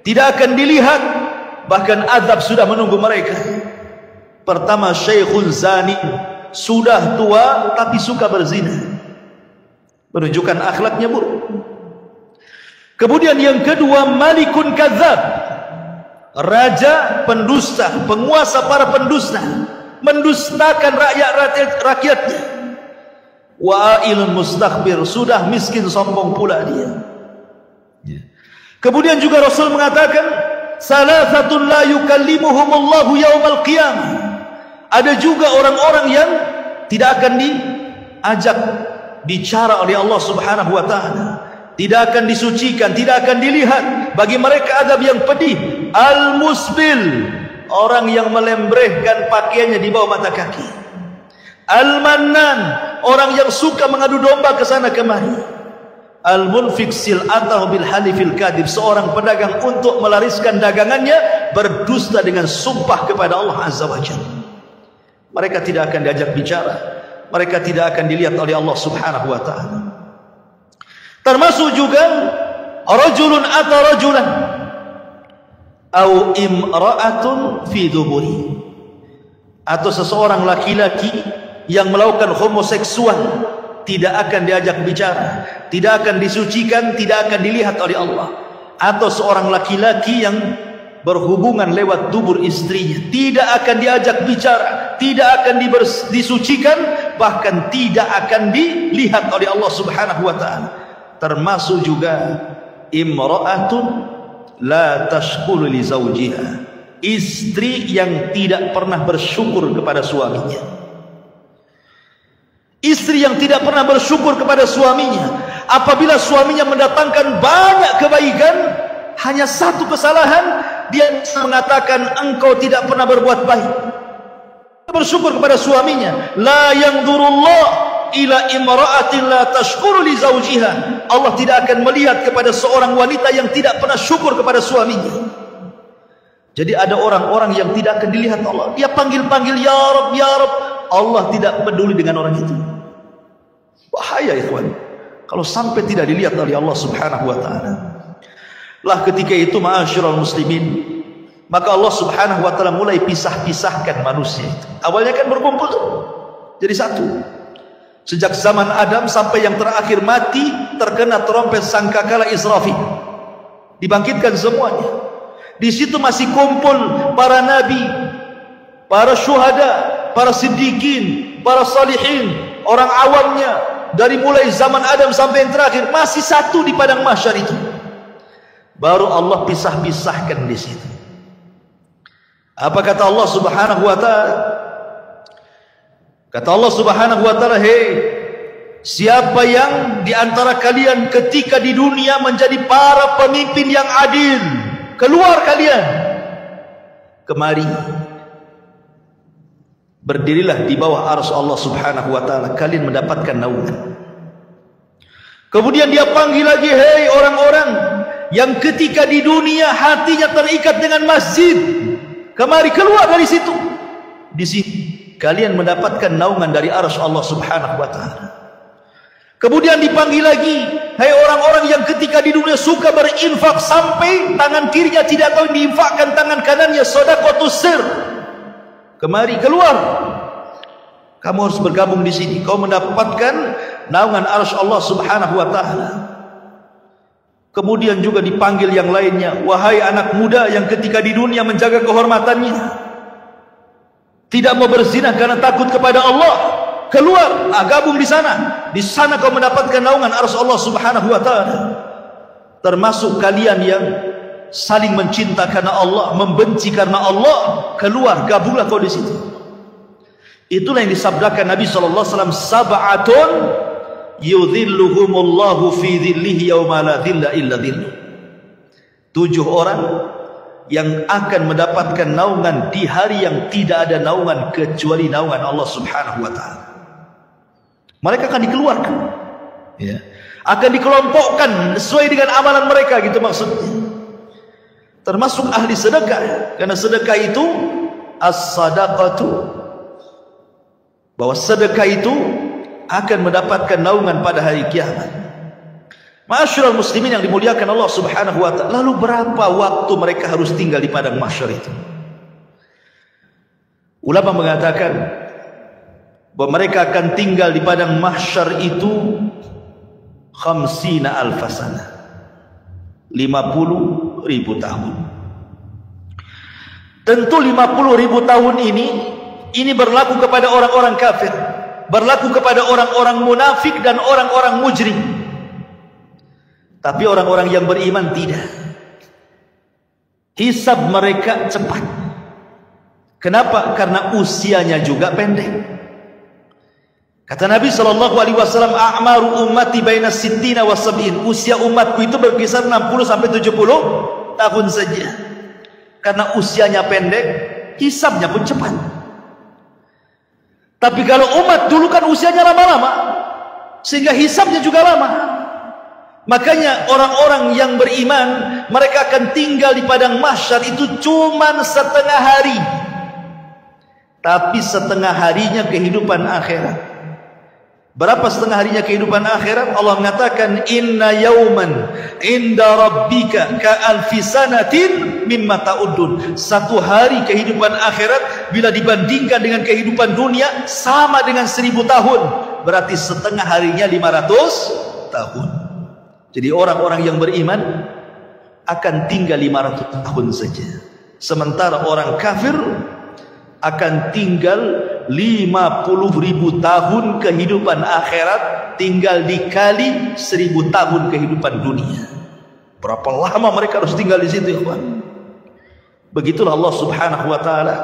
tidak akan dilihat, bahkan azab sudah menunggu mereka. Pertama, syekhul zani, sudah tua tapi suka berzina, menunjukkan akhlaknya buruk. Kemudian yang kedua, malikun kadzab, raja pendusta, penguasa para pendusta, mendustakan rakyatnya. Wa'ilun mustakbir, sudah miskin sombong pula dia. Kemudian juga Rasul mengatakan, salasatun la yukallimuhumullahu yaumal qiyamah. Ada juga orang-orang yang tidak akan diajak bicara oleh Allah Subhanahu wa taala, tidak akan disucikan, tidak akan dilihat, bagi mereka azab yang pedih. Al-musbil, orang yang melembrehkan pakaiannya di bawah mata kaki. Al-mannan, orang yang suka mengadu domba ke sana kemari. Al-munfiq sil'atahu bil halifil kadhib, seorang pedagang untuk melariskan dagangannya berdusta dengan sumpah kepada Allah Azza wa Jalla. Mereka tidak akan diajak bicara, mereka tidak akan dilihat oleh Allah Subhanahu wa taala. Termasuk juga rajulun ata rajulan au imra'atun fi duburi, atau seseorang laki-laki yang melakukan homoseksual, tidak akan diajak bicara, tidak akan disucikan, tidak akan dilihat oleh Allah. Atau seorang laki-laki yang berhubungan lewat dubur istrinya, tidak akan diajak bicara, tidak akan disucikan, bahkan tidak akan dilihat oleh Allah Subhanahu wa taala. Termasuk juga imra'atun la tashkuru li zawjiha, istri yang tidak pernah bersyukur kepada suaminya. Istri yang tidak pernah bersyukur kepada suaminya, apabila suaminya mendatangkan banyak kebaikan, hanya satu kesalahan, dia mengatakan engkau tidak pernah berbuat baik. Bersyukur kepada suaminya. La yanzurullah ila imra'atin la tashkuru li zawjiha. Allah tidak akan melihat kepada seorang wanita yang tidak pernah syukur kepada suaminya. Jadi ada orang-orang yang tidak akan dilihat Allah. Dia panggil-panggil ya Rabb, ya Rabb, Allah tidak peduli dengan orang itu. Bahaya ikhwan, kalau sampai tidak dilihat oleh Allah Subhanahu wa taala. Lah ketika itu ma'asyiral muslimin, maka Allah Subhanahu wa taala mulai pisah-pisahkan manusia itu. Awalnya kan berkumpul tuh, jadi satu. Sejak zaman Adam sampai yang terakhir mati terkena trompet sangkakala Israfil, dibangkitkan semuanya. Di situ masih kumpul para nabi, para syuhada, para siddiqin, para salihin, orang awamnya. Dari mulai zaman Adam sampai yang terakhir masih satu di padang mahsyar itu. Baru Allah pisah-pisahkan di situ. Apa kata Allah Subhanahu wa taala? Kata Allah Subhanahu wa taala, "Hei, siapa yang di antara kalian ketika di dunia menjadi para pemimpin yang adil, keluar kalian. Kemari. Berdirilah di bawah arsy Allah Subhanahu wa taala, kalian mendapatkan naungan." Kemudian dia panggil lagi, "Hei orang-orang yang ketika di dunia hatinya terikat dengan masjid, kemari keluar dari situ. Di sini kalian mendapatkan naungan dari arsy Allah Subhanahu wa taala." Kemudian dipanggil lagi, "Hei orang-orang yang ketika di dunia suka berinfak sampai tangan kirinya tidak tahu diinfakkan tangan kanannya, sedekahus sir. Kemari keluar. Kamu harus bergabung di sini. Kau mendapatkan naungan arsy Allah Subhanahu wa taala." Kemudian juga dipanggil yang lainnya, "Wahai anak muda yang ketika di dunia menjaga kehormatannya, tidak mau berzina karena takut kepada Allah, keluar, gabung di sana. Di sana kau mendapatkan naungan arsy Allah Subhanahu wa taala." Termasuk kalian yang saling mencinta karena Allah, membenci karena Allah, keluar, gabunglah kau di situ. Itulah yang disabdakan Nabi sallallahu alaihi wasallam, "Sab'atun yudhilluhumullahu fi dhillihi yauma la dhilla illa dhilluh. 7 orang yang akan mendapatkan naungan di hari yang tidak ada naungan kecuali naungan Allah Subhanahu wa taala. Mereka akan dikeluarkan, ya. Akan dikelompokkan sesuai dengan amalan mereka, gitu maksudnya. Termasuk ahli sedekah, karena sedekah itu as-sadaqatu, bahwa sedekah itu akan mendapatkan naungan pada hari kiamat. Ma'asyiral muslimin yang dimuliakan Allah Subhanahu wa taala, lalu berapa waktu mereka harus tinggal di padang mahsyar itu? Ulama mengatakan bahwa mereka akan tinggal di padang mahsyar itu 50 alf sana, 50.000 tahun. Tentu 50.000 tahun ini berlaku kepada orang-orang kafir, berlaku kepada orang-orang munafik dan orang-orang mujrim. Tapi orang-orang yang beriman tidak. Hisab mereka cepat. Kenapa? Karena usianya juga pendek. Kata Nabi SAW, a'maru ummati baina sittina wa sab'in. Usia umatku itu berkisar 60 sampai 70 tahun saja. Karena usianya pendek, hisabnya pun cepat. Tapi kalau umat dulu kan usianya lama-lama, sehingga hisabnya juga lama. Makanya orang-orang yang beriman, mereka akan tinggal di padang mahsyar itu cuman setengah hari. Tapi setengah harinya kehidupan akhirat. Berapa setengah harinya kehidupan akhirat? Allah mengatakan, inna yauman inda rabbika ka alfi sanatin mimma ta'udun. Satu hari kehidupan akhirat bila dibandingkan dengan kehidupan dunia sama dengan 1000 tahun. Berarti setengah harinya 500 tahun. Jadi orang-orang yang beriman akan tinggal 500 tahun saja. Sementara orang kafir akan tinggal 50.000 tahun kehidupan akhirat, tinggal dikali 1000 tahun kehidupan dunia. Berapa lama mereka harus tinggal di situ, ya kawan? Begitulah Allah Subhanahu wa taala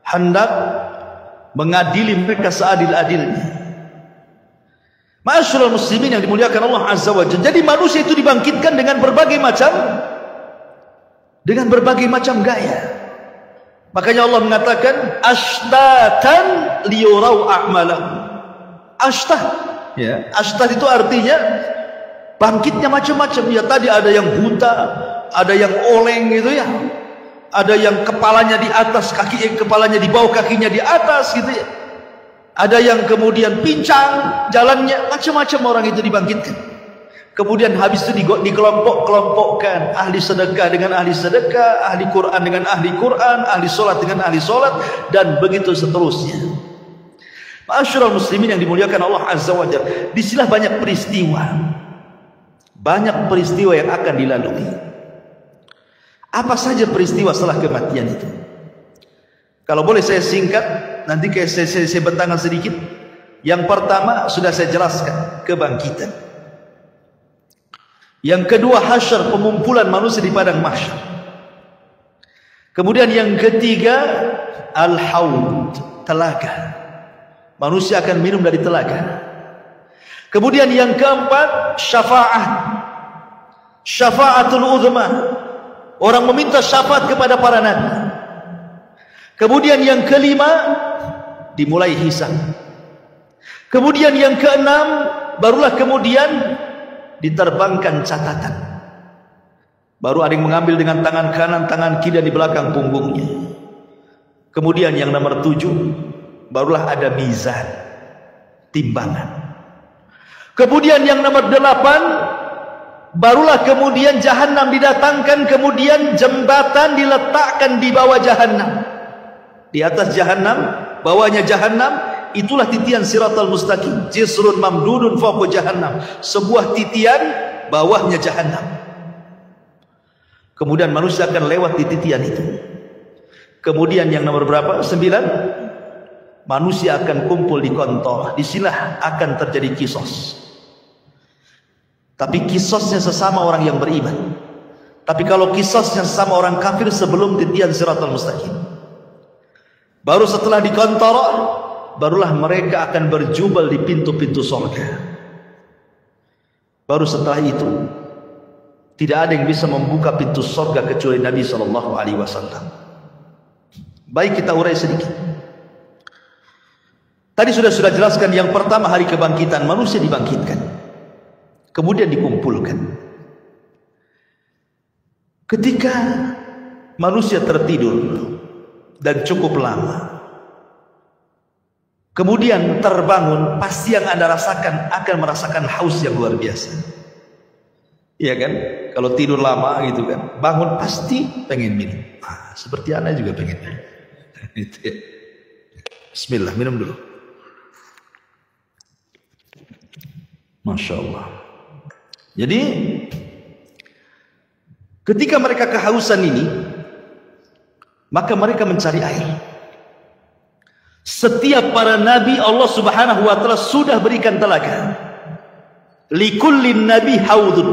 hendak mengadili mereka seadil-adilnya. Ma'asyiral muslimin yang dimuliakan Allah Azza wa Jalla. Jadi manusia itu dibangkitkan dengan berbagai macam gaya. Makanya Allah mengatakan ashtatan liyurau a'malahum. Ashtah, ya. Ashtah itu artinya bangkitnya macam-macam. Ya, tadi ada yang buta, ada yang oleng gitu ya. Ada yang kepalanya di atas, kepalanya di bawah, kakinya di atas gitu ya. Ada yang kemudian pincang jalannya, macam-macam orang itu dibangkitkan. Kemudian habis itu dikelompok-kelompokkan, ahli sedekah dengan ahli sedekah, ahli Quran dengan ahli Quran, ahli solat dengan ahli solat, dan begitu seterusnya. Ma'asyiral muslimin yang dimuliakan Allah Azza wa Jalla. Disinilah banyak peristiwa yang akan dilalui. Apa saja peristiwa setelah kematian itu? Kalau boleh saya singkat, nanti saya bertangan sedikit. Yang pertama sudah saya jelaskan, kebangkitan. Yang kedua, hasyar, pengumpulan manusia di padang mahsyar. Kemudian yang ketiga, al-haud, telaga. Manusia akan minum dari telaga. Kemudian yang keempat, syafa'atul uzma. Orang meminta syafaat kepada para nabi. Kemudian yang kelima, dimulai hisab. Kemudian yang keenam, barulah kemudian diterbangkan catatan. Baru ada yang mengambil dengan tangan kanan, tangan kiri, dan di belakang punggungnya. Kemudian yang nomor 7, barulah ada mizan, timbangan. Kemudian yang nomor 8, barulah kemudian jahanam didatangkan, kemudian jembatan diletakkan di bawah jahanam. Di atas jahanam, bawahnya jahanam, itulah titian siratal mustaqim. Jisrun mamdudun fawqa jahannam. Sebuah titian, bawahnya jahanam. Kemudian manusia akan lewat di titian itu. Kemudian yang nomor berapa? 9, manusia akan kumpul di kontor. Disinilah akan terjadi kisos. Tapi kisosnya sesama orang yang beriman. Tapi kalau kisosnya sesama orang kafir sebelum titian siratal mustaqim. Baru setelah di kontor, barulah mereka akan berjubel di pintu-pintu surga. Baru setelah itu tidak ada yang bisa membuka pintu surga kecuali Nabi SAW. Baik, kita urai sedikit. Tadi sudah jelaskan, yang pertama hari kebangkitan, manusia dibangkitkan, kemudian dikumpulkan. Ketika manusia tertidur dan cukup lama, kemudian terbangun, pasti yang Anda rasakan akan merasakan haus yang luar biasa. Iya kan? Kalau tidur lama gitu kan, bangun pasti pengen minum. Seperti Anda juga pengen minum. Gitu ya. Bismillah, minum dulu. Masya Allah. Jadi ketika mereka kehausan ini, maka mereka mencari air. Setiap para nabi Allah Subhanahu wa taala sudah berikan telaga. Likullin nabi haudun.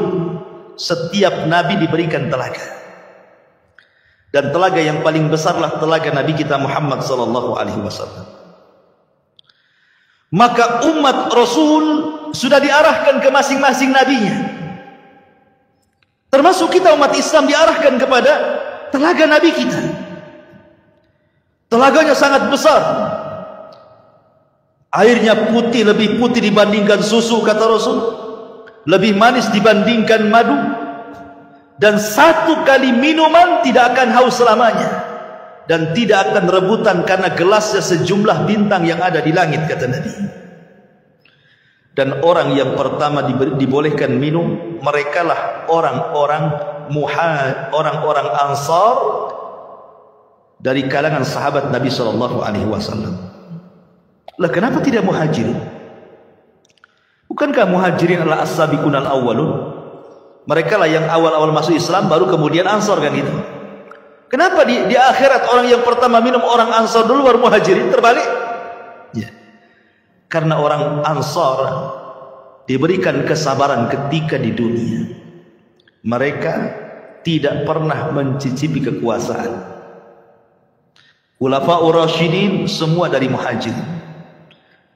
Setiap nabi diberikan telaga. Dan telaga yang paling besarlah telaga Nabi kita Muhammad sallallahu alaihi wasallam. Maka umat Rasul sudah diarahkan ke masing-masing nabinya. Termasuk kita umat Islam diarahkan kepada telaga nabi kita. Telaganya sangat besar. Airnya putih, lebih putih dibandingkan susu, kata Rasul. Lebih manis dibandingkan madu. Dan satu kali minuman tidak akan haus selamanya. Dan tidak akan rebutan karena gelasnya sejumlah bintang yang ada di langit, kata Nabi. Dan orang yang pertama dibolehkan minum, merekalah orang-orang Ansar dari kalangan sahabat Nabi SAW. Lah kenapa tidak Muhajirin? Bukankah Muhajirin adalah as-sabiqun al-awwalun? Mereka lah yang awal-awal masuk Islam, baru kemudian Ansar, kan gitu. Kenapa di akhirat orang yang pertama minum orang Ansar dulu baru Muhajirin? Terbalik? Ya. Karena orang Ansar diberikan kesabaran ketika di dunia. Mereka tidak pernah mencicipi kekuasaan. Khulafaur Rasyidin semua dari Muhajirin.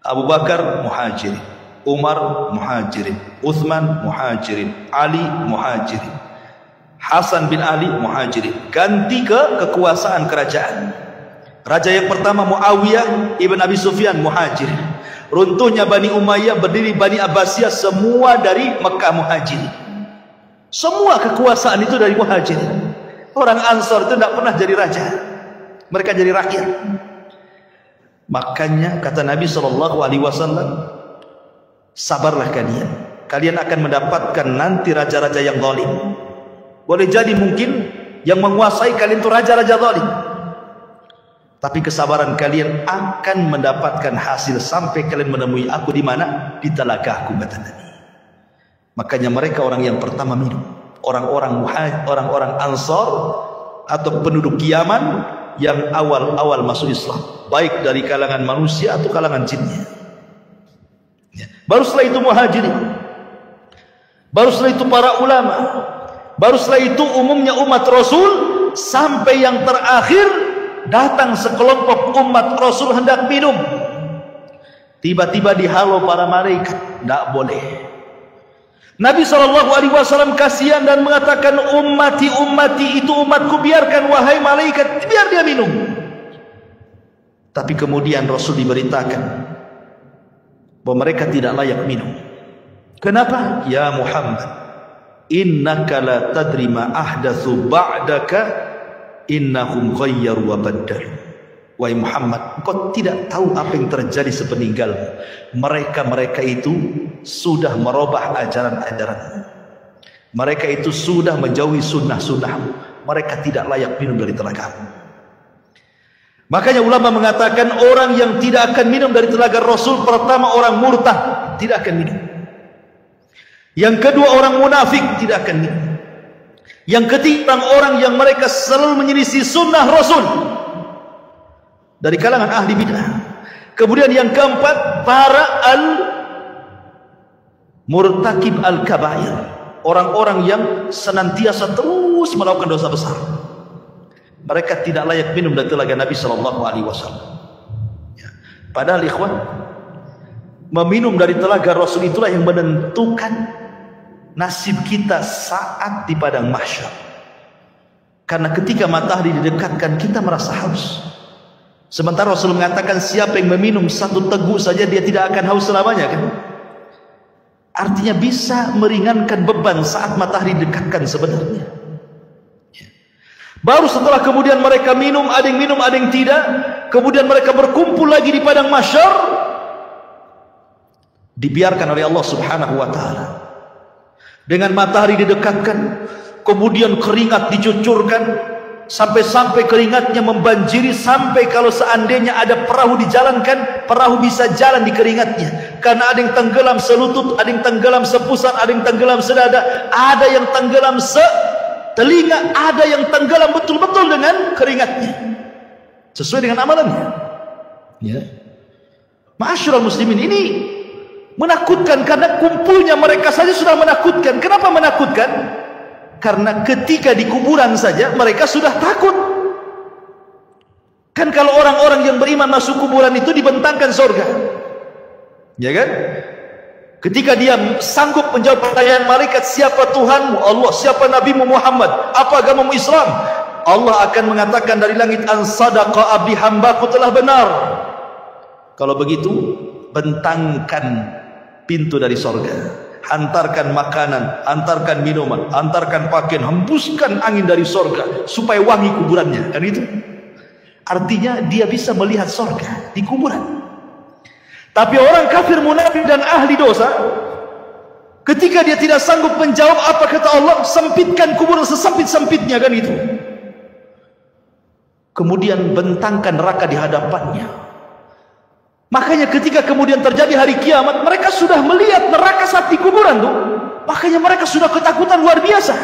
Abu Bakar Muhajirin, Umar Muhajirin, Uthman Muhajirin, Ali Muhajirin, Hasan bin Ali Muhajirin. Ganti ke kekuasaan kerajaan. Raja yang pertama Muawiyah ibn Abi Sufyan Muhajirin. Runtuhnya Bani Umayyah, berdiri Bani Abbasiyah, semua dari Mekah Muhajirin. Semua kekuasaan itu dari Muhajirin. Orang Ansar itu tidak pernah jadi raja, mereka jadi rakyat. Makanya kata Nabi SAW, sabarlah kalian. Kalian akan mendapatkan nanti raja-raja yang zalim. Boleh jadi mungkin yang menguasai kalian itu raja-raja zalim. Tapi kesabaran kalian akan mendapatkan hasil sampai kalian menemui aku di mana? Di telagaku, kata Nabi. Makanya mereka orang yang pertama minum. Orang-orang Ansar atau penduduk Yaman yang awal-awal masuk Islam, baik dari kalangan manusia atau kalangan jinnya. Ya. Baru setelah itu Muhajirin. Baru setelah itu para ulama. Baru setelah itu umumnya umat Rasul, sampai yang terakhir datang sekelompok umat Rasul hendak minum. Tiba-tiba dihalau para malaikat, tidak boleh. Nabi SAW kasihan dan mengatakan, ummati itu umatku, biarkan wahai malaikat, biar dia minum. Tapi kemudian Rasul diberitakan bahwa mereka tidak layak minum. Kenapa? Ya Muhammad, innaka la tadri ma ahdatsu ba'daka, innahum ghayyaru wa baddalu. Wahai Muhammad, engkau tidak tahu apa yang terjadi sepeninggalmu. Mereka itu sudah merubah ajaran-ajaran. Mereka itu sudah menjauhi sunnah-sunnahmu. Mereka tidak layak minum dari telagamu. Makanya ulama mengatakan orang yang tidak akan minum dari telaga Rasul, pertama orang murtad, tidak akan minum. Yang kedua orang munafik, tidak akan minum. Yang ketiga orang yang mereka selalu menyelisih sunnah Rasul dari kalangan ahli bid'ah. Kemudian yang keempat, para murtakib al-kabair, orang-orang yang senantiasa terus melakukan dosa besar. Mereka tidak layak minum dari telaga Nabi SAW. Ya. Padahal ikhwan, meminum dari telaga Rasul itulah yang menentukan nasib kita saat di padang mahsyar. Karena ketika matahari didekatkan kita merasa haus. Sementara Rasul mengatakan siapa yang meminum satu teguk saja dia tidak akan haus selamanya, kan? Artinya bisa meringankan beban saat matahari didekatkan sebenarnya. Baru setelah kemudian mereka minum, ada yang tidak, kemudian mereka berkumpul lagi di padang mahsyar, dibiarkan oleh Allah Subhanahu wa taala. Dengan matahari didekatkan, kemudian keringat dicucurkan, sampai-sampai keringatnya membanjiri, sampai kalau seandainya ada perahu dijalankan, perahu bisa jalan di keringatnya. Karena ada yang tenggelam selutut, ada yang tenggelam sepusat, ada yang tenggelam sedada, ada yang tenggelam telinga, ada yang tenggelam betul-betul dengan keringatnya, sesuai dengan amalannya. Ya, ma'asyiral muslimin, ini menakutkan karena kumpulnya mereka saja sudah menakutkan. Kenapa menakutkan? Karena ketika di kuburan saja mereka sudah takut. Kan kalau orang-orang yang beriman masuk kuburan itu dibentangkan surga, ya kan? Ketika dia sanggup menjawab pertanyaan malaikat, siapa Tuhanmu? Allah. Siapa Nabimu Muhammad? Apa agamamu? Islam. Allah akan mengatakan dari langit, an sadaqa abdi, hambaku telah benar. Kalau begitu, bentangkan pintu dari surga, hantarkan makanan, hantarkan minuman, hantarkan pakaian, hembuskan angin dari surga supaya wangi kuburannya. Kan itu artinya dia bisa melihat surga di kuburan. Tapi orang kafir, munafik dan ahli dosa, ketika dia tidak sanggup menjawab apa kata Allah, sempitkan kuburan sesempit-sempitnya, kan itu. Kemudian bentangkan neraka di hadapannya. Makanya ketika kemudian terjadi hari kiamat, mereka sudah melihat neraka saat di kuburan tuh. Makanya mereka sudah ketakutan luar biasa.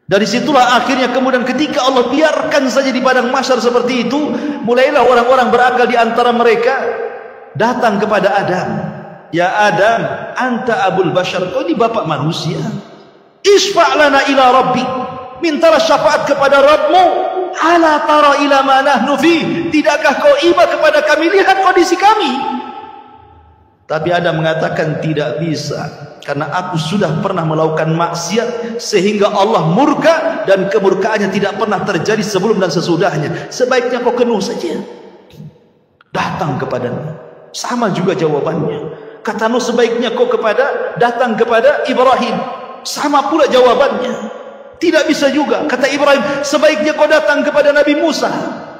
Dari situlah akhirnya kemudian ketika Allah biarkan saja di padang mahsyar seperti itu, mulailah orang-orang berakal di antara mereka datang kepada Adam. Ya Adam, anta abul bashar, kau ini bapak manusia. Isfa' lana ila rabbik, mintalah syafaat kepada Rabbmu. Ala tara ila ma nahnu fi, tidakkah kau iba kepada kami, lihat kondisi kami. Tapi Adam mengatakan tidak bisa, karena aku sudah pernah melakukan maksiat sehingga Allah murka, dan kemurkaannya tidak pernah terjadi sebelum dan sesudahnya. Sebaiknya kau kenuh saja, datang kepadanya. Sama juga jawabannya. Kata Nuh, sebaiknya kau datang kepada Ibrahim. Sama pula jawabannya. Tidak bisa juga. Kata Ibrahim, sebaiknya kau datang kepada Nabi Musa.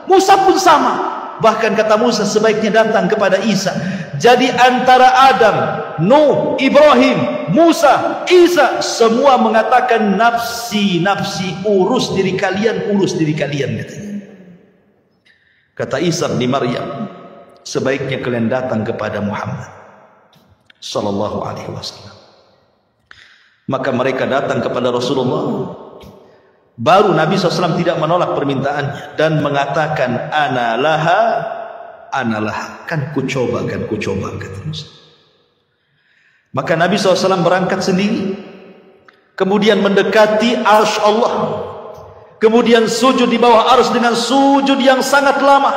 Musa pun sama. Bahkan kata Musa, sebaiknya datang kepada Isa. Jadi antara Adam, Nuh, Ibrahim, Musa, Isa, semua mengatakan nafsi, nafsi, urus diri kalian, katanya. Kata Isa bin Maryam, sebaiknya kalian datang kepada Muhammad sallallahu alaihi wasallam. Maka mereka datang kepada Rasulullah. Baru Nabi SAW tidak menolak permintaannya dan mengatakan ana laha, kan ku coba, kata Musa. Maka Nabi SAW berangkat sendiri, kemudian mendekati arsy Allah, kemudian sujud di bawah arsy dengan sujud yang sangat lama.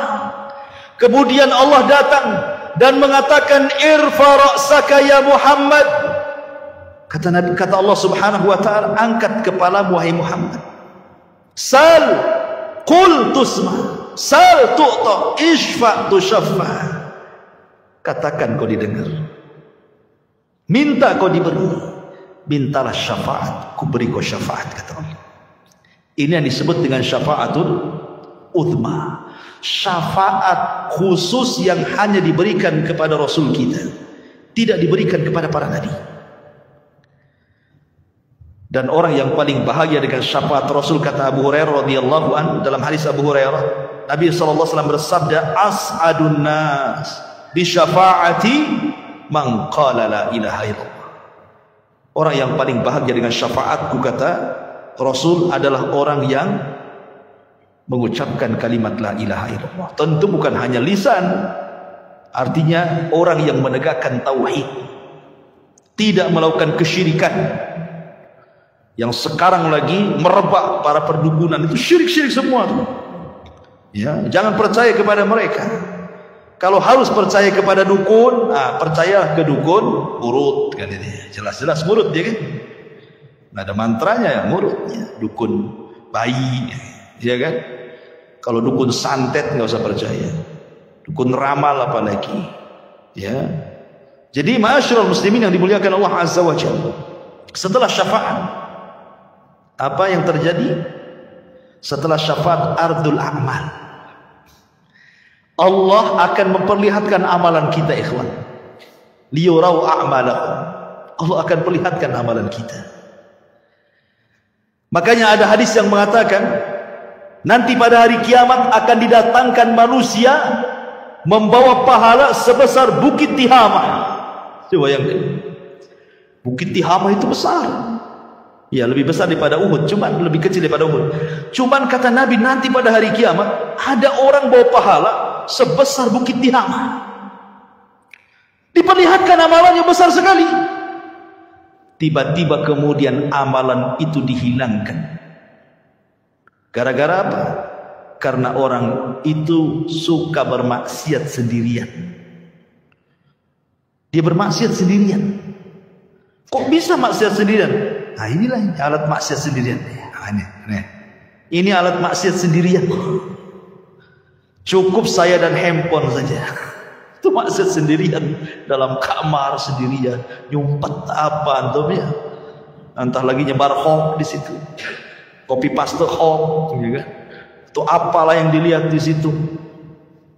Kemudian Allah datang dan mengatakan irfa ra'saka ya Muhammad. Kata Allah Subhanahu wa taala, angkat kepalamu wahai Muhammad. Sal qul tusma, sal tu'ta, isfa tushaffa. Katakan kau didengar, minta kau diberi, mintalah syafaat, ku beri kau syafaat, kata Allah. Ini yang disebut dengan syafaatul uzma, syafaat khusus yang hanya diberikan kepada Rasul kita, tidak diberikan kepada para nabi. Dan orang yang paling bahagia dengan syafaat Rasul, kata Abu Hurairah radhiyallahu anhu dalam hadis Abu Hurairah, Nabi sallallahu alaihi wasallam bersabda, as'adun nas bi syafaati man qala la ilaha illallah. Orang yang paling bahagia dengan syafaatku, kata Rasul, adalah orang yang mengucapkan kalimat la ilaha illallah. Tentu bukan hanya lisan, artinya orang yang menegakkan tauhid, tidak melakukan kesyirikan. Yang sekarang lagi merebak para perdukunan itu syirik-syirik semua tuh. Ya, jangan percaya kepada mereka. Kalau harus percaya kepada dukun, percaya ke dukun urut kan ini. Jelas-jelas ngurut dia kan. Nggak ada mantranya ya ngurutnya. Dukun bayi, ya kan? Kalau dukun santet nggak usah percaya. Dukun ramal apalagi, ya. Jadi ma'asyiral muslimin yang dimuliakan Allah Azza wa Jalla. Setelah syafaat, apa yang terjadi? Setelah syafaat ardul a'mal. Allah akan memperlihatkan amalan kita, ikhwan. Liyurau a'malahum. Allah akan perlihatkan amalan kita. Makanya ada hadis yang mengatakan, nanti pada hari kiamat akan didatangkan manusia membawa pahala sebesar Bukit Tihama. Coba bayangkan. Bukit Tihama itu besar. Ya, lebih besar daripada Uhud, cuman lebih kecil daripada Uhud. Cuman kata Nabi, nanti pada hari kiamat ada orang bawa pahala sebesar Bukit Tihama. Diperlihatkan amalannya besar sekali. Tiba-tiba kemudian amalan itu dihilangkan. Gara-gara apa? Karena orang itu suka bermaksiat sendirian. Dia bermaksiat sendirian. Kok bisa maksiat sendirian? Nah inilah alat maksiat sendirian. Ini alat maksiat sendirian. Cukup saya dan handphone saja. Itu maksiat sendirian. Dalam kamar sendirian. Nyumpet apa antum ya? Entah lagi nyebar hoax di situ. Copy paste hoax, ya kan? Itu apalah yang dilihat di situ.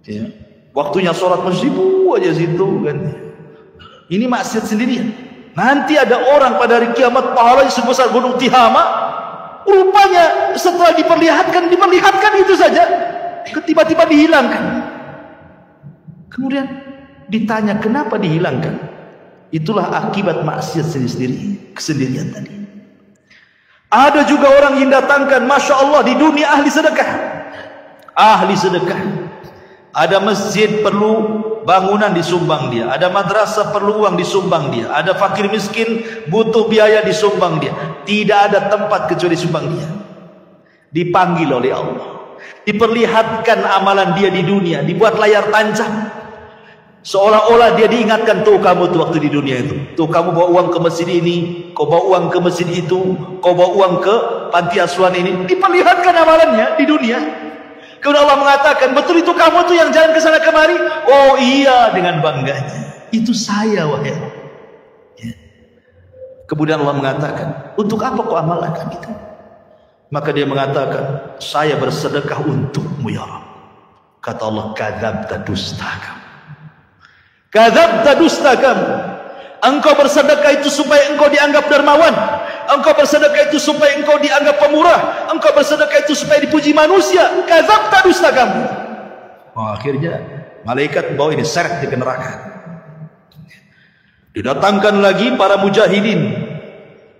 Ya. Waktunya sholat masjidu aja situ kan. Ini maksiat sendirian. Nanti ada orang pada hari kiamat pahalanya sebesar gunung Tihama. Rupanya setelah diperlihatkan itu saja. Tiba-tiba dihilangkan. Kemudian ditanya kenapa dihilangkan? Itulah akibat maksiat sendiri, kesendirian tadi. Ada juga orang yang datangkan, Masya Allah, di dunia ahli sedekah. Ahli sedekah. Ada masjid perlu bangunan disumbang dia. Ada madrasah perlu uang disumbang dia. Ada fakir miskin butuh biaya disumbang dia. Tidak ada tempat kecuali sumbang dia. Dipanggil oleh Allah. Diperlihatkan amalan dia di dunia. Dibuat layar tancap. Seolah-olah dia diingatkan, tuh kamu tuh waktu di dunia itu, tuh kamu bawa uang ke masjid ini, kau bawa uang ke masjid itu, kau bawa uang ke panti asuhan ini. Diperlihatkan amalannya di dunia. Kemudian Allah mengatakan, betul itu kamu tuh yang jalan ke sana kemari? Oh iya, dengan bangganya. Itu saya wahai Allah. Ya. Kemudian Allah mengatakan, untuk apa kau amalkan itu? Maka dia mengatakan, saya bersedekah untukmu ya Rabb. Kata Allah, kadzabta, dusta kamu. Kadzabta, dusta kamu. Engkau bersedekah itu supaya engkau dianggap dermawan. Engkau bersedekah itu supaya engkau dianggap pemurah. Engkau bersedekah itu supaya dipuji manusia. Kadzabta, dusta kamu. Akhirnya malaikat bawa ini seret ke neraka. Didatangkan lagi para mujahidin.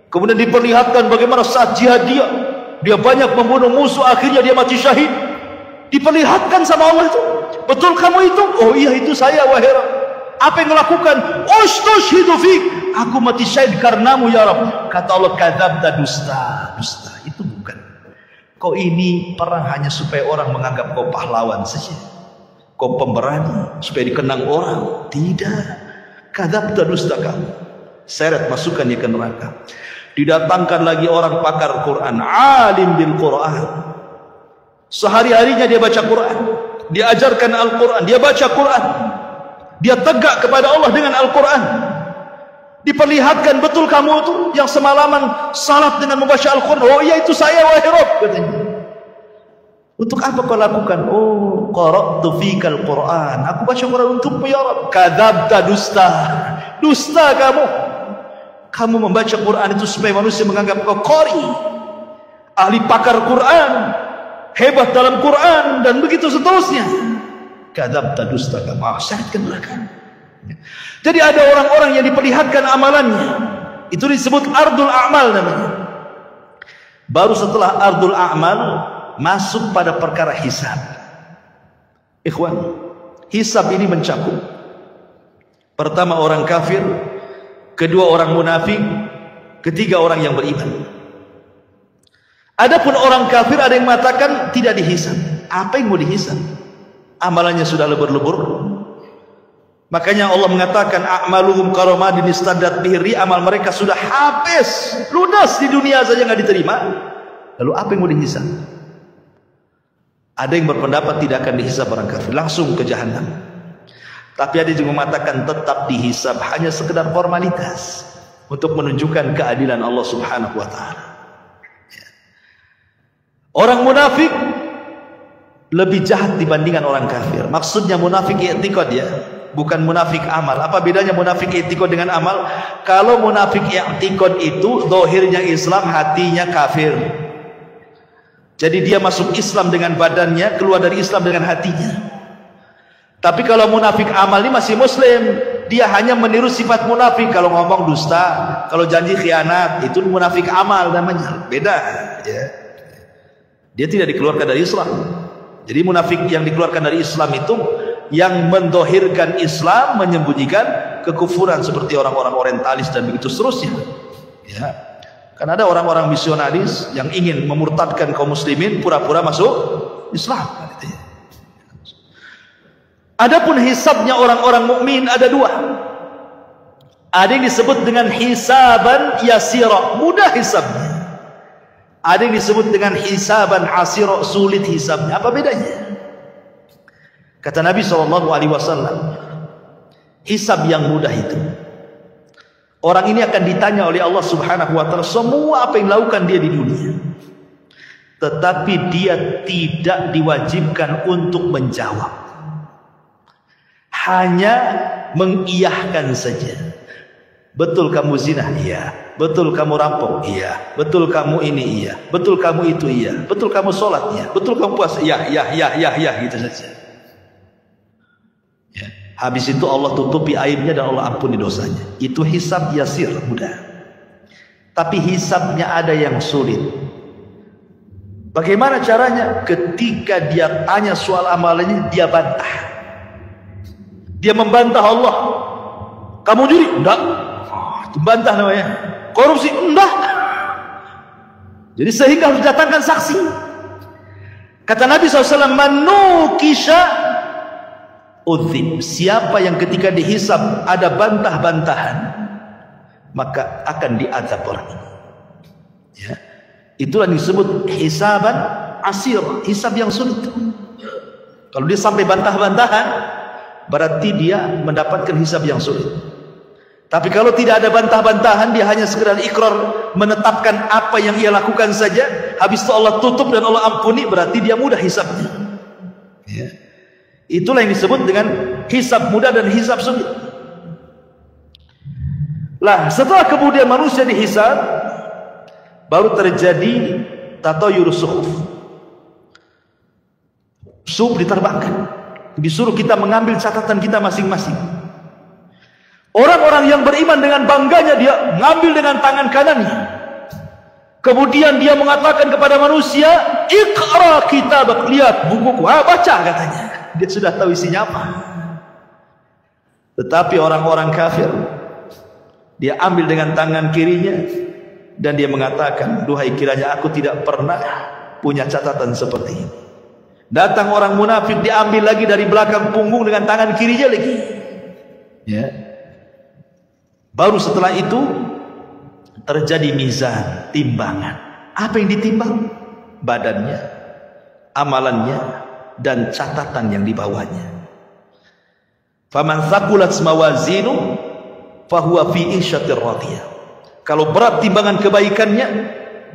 Kemudian diperlihatkan bagaimana saat jihad dia banyak membunuh musuh, akhirnya dia mati syahid. Diperlihatkan sama Allah itu, betul kamu itu? Oh iya, itu saya wahai Rabb. Apa yang melakukan? Ustushhidu fik, aku mati syahid karenamu ya Rabb. Kata Allah, kadzabta, dusta. Itu bukan. Kau ini perang hanya supaya orang menganggap kau pahlawan saja. Kau pemberani supaya dikenang orang. Tidak. Kadzabta, dusta kamu. Seret, masukkan dia ke neraka. Didatangkan lagi orang pakar Quran, alim bil Quran. Sehari-harinya dia baca Quran, dia ajarkan Al-Quran, dia baca Quran, dia tegak kepada Allah dengan Al-Quran. Diperlihatkan, betul kamu itu yang semalaman salat dengan membaca Al-Quran. Oh iya, itu saya wahai Rabb, katanya. Untuk apa kau lakukan? Oh, qara'tu fikal Quran, aku baca Quran untukmu ya Rabb. Kadzabta, dusta kamu. Kamu membaca Quran itu supaya manusia menganggap kau qari, ahli pakar Quran, hebat dalam Quran, dan begitu seterusnya. Kadzabta, dusta kamu. Seret ke neraka. Jadi ada orang-orang yang diperlihatkan amalannya, itu disebut ardul a'mal namanya. Baru setelah ardul a'mal masuk pada perkara hisab. Ikhwan, hisab ini mencakup pertama orang kafir, kedua orang munafik, ketiga orang yang beriman. Adapun orang kafir ada yang mengatakan tidak dihisab. Apa yang mau dihisab? Amalannya sudah lebur-lebur, Makanya Allah mengatakan a'maluhum karamadin istaddat bihi, amal mereka sudah habis, lunas di dunia saja nggak diterima. Lalu apa yang mau dihisab? Ada yang berpendapat tidak akan dihisab orang kafir, langsung ke jahanam. Tapi ada juga mengatakan tetap dihisab, hanya sekedar formalitas untuk menunjukkan keadilan Allah Subhanahu wa taala. Orang munafik lebih jahat dibandingkan orang kafir. Maksudnya munafik i'tiqad ya, bukan munafik amal. Apa bedanya munafik i'tiqad dengan amal? Kalau munafik i'tiqad itu zahirnya Islam, hatinya kafir. Jadi dia masuk Islam dengan badannya, keluar dari Islam dengan hatinya. Tapi kalau munafik amal ini masih muslim, dia hanya meniru sifat munafik. Kalau ngomong dusta, kalau janji khianat, itu munafik amal namanya. Beda ya. Dia tidak dikeluarkan dari Islam. Jadi munafik yang dikeluarkan dari Islam itu yang mendohirkan Islam, menyembunyikan kekufuran, seperti orang-orang orientalis dan begitu seterusnya ya. Kan ada orang-orang misionaris yang ingin memurtadkan kaum muslimin, pura-pura masuk Islam. Adapun hisabnya orang-orang mukmin ada dua. Ada yang disebut dengan hisaban yasira, mudah hisabnya. Ada yang disebut dengan hisaban asira, sulit hisabnya. Apa bedanya? Kata Nabi SAW, hisab yang mudah itu, orang ini akan ditanya oleh Allah Subhanahu wa taala semua apa yang dilakukan dia di dunia. Tetapi dia tidak diwajibkan untuk menjawab. Hanya mengiyahkan saja. Betul kamu zina? Iya. Betul kamu rampok? Iya. Betul kamu ini? Iya. Betul kamu itu? Iya. Betul kamu sholat? Iya. Betul kamu puasa? Iya, ya, gitu saja. Ya. Habis itu Allah tutupi aibnya dan Allah ampuni dosanya. Itu hisab yasir, mudah. Tapi hisabnya ada yang sulit. Bagaimana caranya? Ketika dia tanya soal amalannya, dia bantah. Dia membantah Allah. Kamu judi? Enggak. Itu bantah namanya. Korupsi? Enggak. Jadi sehingga harus datangkan saksi. Kata Nabi SAW, manukisha udzib. Siapa yang ketika dihisab ada bantah-bantahan, maka akan diazab orang ini. Ya. Itulah yang disebut hisaban asir, hisab yang sulit. Kalau dia sampai bantah-bantahan, berarti dia mendapatkan hisab yang sulit. Tapi kalau tidak ada bantah-bantahan, dia hanya sekedar ikrar, menetapkan apa yang ia lakukan saja, habis itu Allah tutup dan Allah ampuni, berarti dia mudah hisabnya. Ya. Itulah yang disebut dengan hisab mudah dan hisab sulit. Lah, setelah kemudian manusia dihisab, baru terjadi tatayur suhuf. Suhuf diterbangkan. Disuruh kita mengambil catatan kita masing-masing. Orang-orang yang beriman dengan bangganya dia mengambil dengan tangan kanannya. Kemudian dia mengatakan kepada manusia, "Iqra kitabak", lihat bukuku, baca katanya. Dia sudah tahu isinya apa. Tetapi orang-orang kafir, dia ambil dengan tangan kirinya dan dia mengatakan, "Duhai, kiranya aku tidak pernah punya catatan seperti ini." Datang orang munafik, diambil lagi dari belakang punggung dengan tangan kirinya lagi. Ya. Baru setelah itu terjadi mizan, timbangan. Apa yang ditimbang? Badannya, amalannya, dan catatan yang dibawanya. Faman thaqulat mawazinu fahuwa fi isyatir radiyah. Kalau berat timbangan kebaikannya,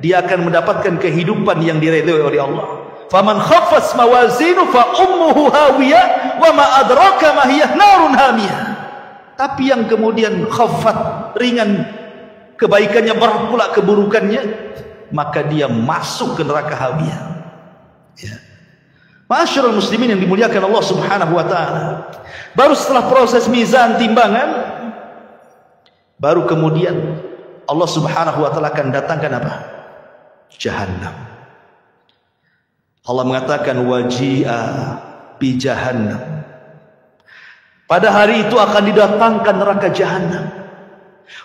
dia akan mendapatkan kehidupan yang diridhoi oleh Allah. Faman khaffat mawazinu fa ummuhu hawiyah wa ma adraka ma hiya narun hamiyah. Tapi yang kemudian khaffat, ringan kebaikannya, berat pula keburukannya, maka dia masuk ke neraka hawiyah. Ya. Ma'asyiral muslimin yang dimuliakan Allah Subhanahu wa taala. Baru setelah proses mizan timbangan, baru kemudian Allah Subhanahu wa taala akan datangkan apa? Jahannam. Allah mengatakan waji'a bi jahannam. Pada hari itu akan didatangkan neraka jahannam.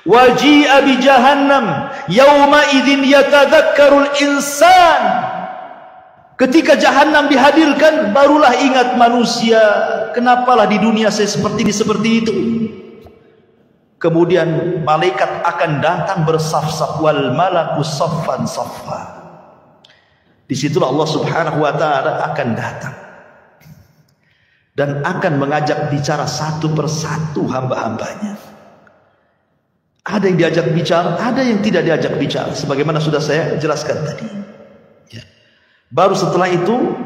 Waji'a bi jahannam yauma idzin yatadzakkarul insan. Ketika Jahannam dihadirkan, barulah ingat manusia, kenapalah di dunia saya seperti itu. Kemudian malaikat akan datang bersaf-saf, wal malaku saffan saffa. Disitulah Allah Subhanahu wa ta'ala akan datang dan akan mengajak bicara satu persatu hamba-hambanya. Ada yang diajak bicara, ada yang tidak diajak bicara, sebagaimana sudah saya jelaskan tadi. Ya. Baru setelah itu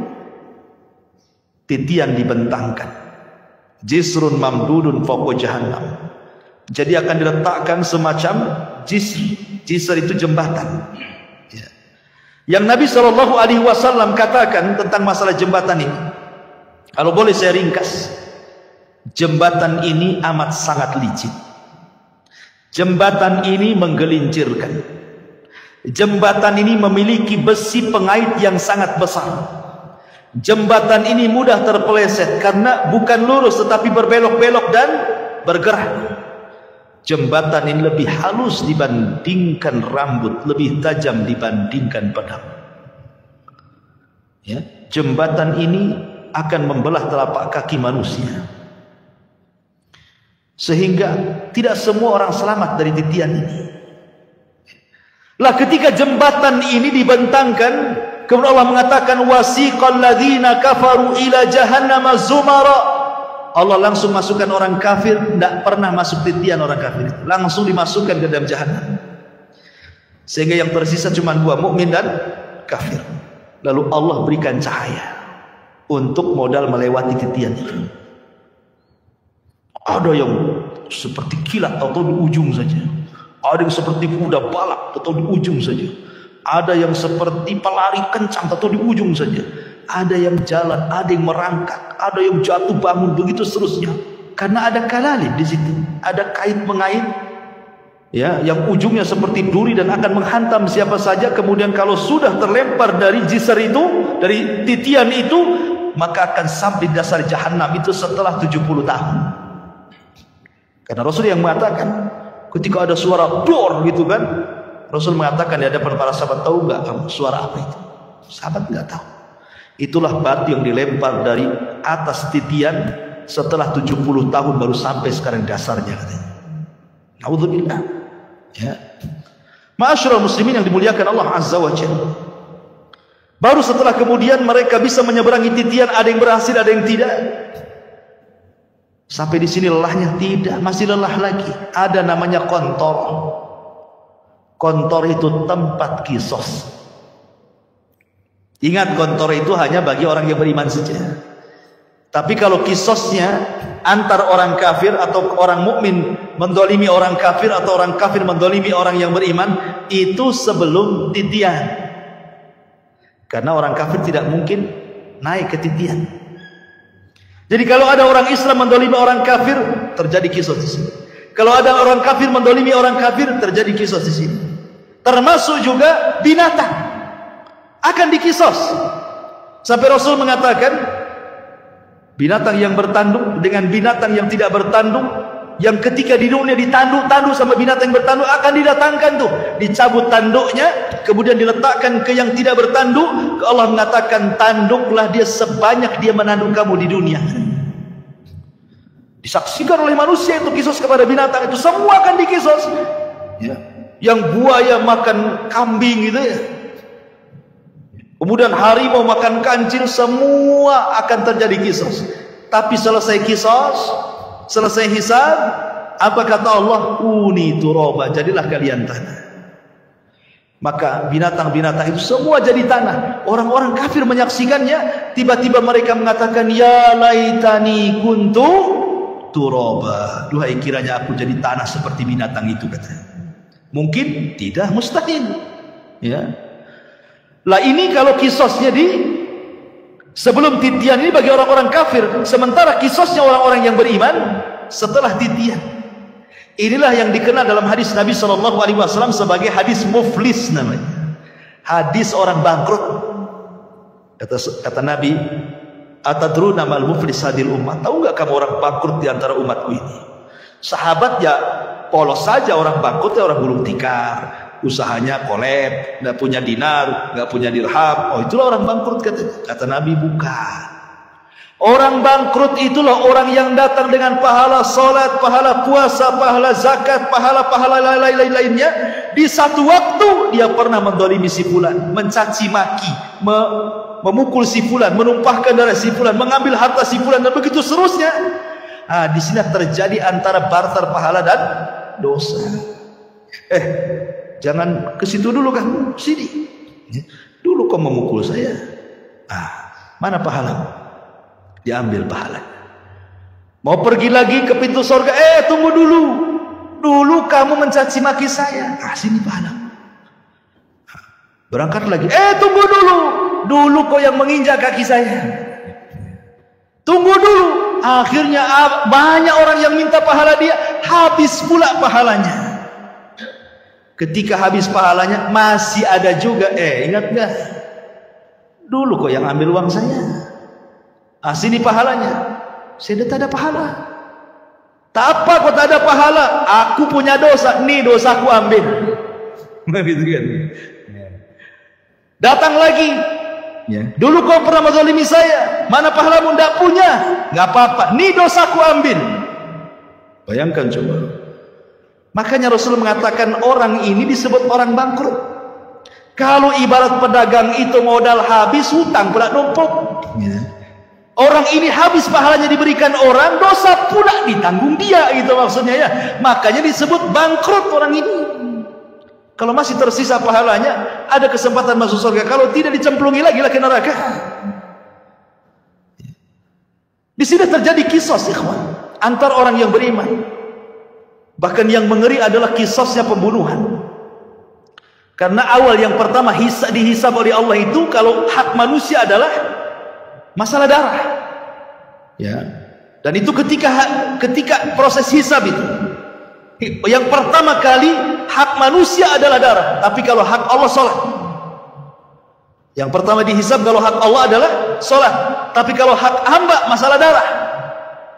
titian dibentangkan, jisrun mamdudun fawqa jahannam. Jadi akan diletakkan semacam jisr. Jisr itu jembatan. Ya. Yang Nabi SAW katakan tentang masalah jembatan ini, kalau boleh saya ringkas, jembatan ini amat sangat licin. Jembatan ini menggelincirkan. Jembatan ini memiliki besi pengait yang sangat besar. Jembatan ini mudah terpeleset karena bukan lurus tetapi berbelok-belok dan bergerak. Jembatan ini lebih halus dibandingkan rambut, lebih tajam dibandingkan pedang. Ya, jembatan ini akan membelah telapak kaki manusia, sehingga tidak semua orang selamat dari titian ini. Lah ketika jembatan ini dibentangkan, kemudian Allah mengatakan wasiqal ladzina kafaru ila jahannama zumara. Allah langsung masukkan orang kafir, tidak pernah masuk titian orang kafir itu, langsung dimasukkan ke dalam jahannam. Sehingga yang tersisa cuma dua, mukmin dan kafir. Lalu Allah berikan cahaya untuk modal melewati titian itu. Ada yang seperti kilat atau di ujung saja. Ada yang seperti kuda balap atau di ujung saja. Ada yang seperti pelari kencang atau di ujung saja. Ada yang jalan, ada yang merangkak, ada yang jatuh bangun, begitu seterusnya. Karena ada kalalib di situ, ada kait mengait, ya, yang ujungnya seperti duri dan akan menghantam siapa saja. Kemudian kalau sudah terlempar dari jisr itu, dari titian itu, maka akan sampai di dasar jahannam itu setelah 70 tahun. Karena Rasul yang mengatakan, ketika ada suara dor gitu kan, Rasul mengatakan di hadapan para sahabat, tahu nggak kamu suara apa itu? Sahabat nggak tahu. Itulah batu yang dilempar dari atas titian setelah 70 tahun baru sampai sekarang dasarnya katanya. Naudzubillah. Ya. Ma'asyiral muslimin yang dimuliakan Allah Azza wa Jalla. Baru setelah kemudian mereka bisa menyeberangi titian, ada yang berhasil, ada yang tidak. Sampai di sini lelahnya tidak, masih lelah lagi. Ada namanya kontor. Kontor itu tempat kisos. Ingat, kontor itu hanya bagi orang yang beriman saja. Tapi kalau kisosnya antar orang kafir atau orang mukmin mendolimi orang kafir atau orang kafir mendolimi orang yang beriman, itu sebelum titian. Karena orang kafir tidak mungkin naik ke titian. Jadi kalau ada orang Islam mendolimi orang kafir, terjadi kisos di sini. Kalau ada orang kafir mendolimi orang kafir, terjadi kisos di sini. Termasuk juga binatang akan dikisos. Sampai Rasul mengatakan, binatang yang bertanduk dengan binatang yang tidak bertanduk, yang ketika di dunia ditanduk sama binatang yang bertanduk, akan didatangkan tuh, dicabut tanduknya, kemudian diletakkan ke yang tidak bertanduk. Allah mengatakan, tanduklah dia sebanyak dia menanduk kamu di dunia. Disaksikan oleh manusia itu kisos kepada binatang itu, semua akan dikisos. Ya. Yang buaya makan kambing gitu ya. Kemudian harimau makan kancil, semua akan terjadi kisos. Tapi selesai kisos, selesai hisab, apa kata Allah? Kuni turaba, jadilah kalian tanah. Maka binatang-binatang itu semua jadi tanah. Orang-orang kafir menyaksikannya, tiba-tiba mereka mengatakan, ya laitani kuntu turaba. Duhai kiranya aku jadi tanah seperti binatang itu, katanya. Mungkin tidak, mustahil. Ya. Lah ini kalau kisosnya di sebelum titian ini bagi orang-orang kafir, sementara kisosnya orang-orang yang beriman setelah titian. Inilah yang dikenal dalam hadis Nabi SAW sebagai hadis muflis namanya. Hadis orang bangkrut. Kata Nabi, atadruna mal muflis hadil ummah? Tahu nggak kamu orang bangkrut di antara umatku ini? Sahabat ya polos saja, orang bangkrut ya orang gulung tikar, usahanya kolab, nggak punya dinar, nggak punya dirham. Oh, itulah orang bangkrut, kata Nabi. Bukan. Orang bangkrut itulah orang yang datang dengan pahala salat, pahala puasa, pahala zakat, pahala-pahala lain-lainnya. Di satu waktu dia pernah mendolimi si fulan, mencaci maki, memukul si fulan, menumpahkan darah si fulan, mengambil harta si fulan, dan begitu seterusnya. Di sini terjadi antara barter pahala dan dosa. Jangan ke situ dulu kamu, sini. Dulu kau memukul saya. Mana pahalamu? Diambil pahala. Mau pergi lagi ke pintu surga, tunggu dulu. Dulu kamu mencaci maki saya. Sini pahala. Berangkat lagi, tunggu dulu. Dulu kau yang menginjak kaki saya. Tunggu dulu. Akhirnya banyak orang yang minta pahala dia, habis pula pahalanya. Ketika habis pahalanya, masih ada juga. Ingat gak? Dulu kau yang ambil uang saya. Sini pahalanya. Saya tak ada pahala. Tak apa kau tak ada pahala. Aku punya dosa. Nih dosaku ambil. Gitu kan. Datang lagi. Dulu kau pernah menzalimi saya. Mana pahalamu? Tak punya. Gak apa-apa. Nih dosaku ambil. Bayangkan coba. Makanya Rasul mengatakan orang ini disebut orang bangkrut. Kalau ibarat pedagang itu modal habis, hutang pula numpuk. Orang ini habis pahalanya diberikan orang, dosa pula ditanggung dia, gitu maksudnya ya. Makanya disebut bangkrut orang ini. Kalau masih tersisa pahalanya, ada kesempatan masuk surga. Kalau tidak, dicemplungi lagi ke neraka. Di sini terjadi kisos, ikhwan, antar orang yang beriman. Bahkan yang mengeri adalah kisosnya pembunuhan. Karena awal yang pertama dihisab oleh Allah itu, kalau hak manusia adalah masalah darah, dan itu ketika proses hisab itu, yang pertama kali hak manusia adalah darah. Tapi kalau hak Allah salat, yang pertama dihisab kalau hak Allah adalah salat. Tapi kalau hak hamba masalah darah.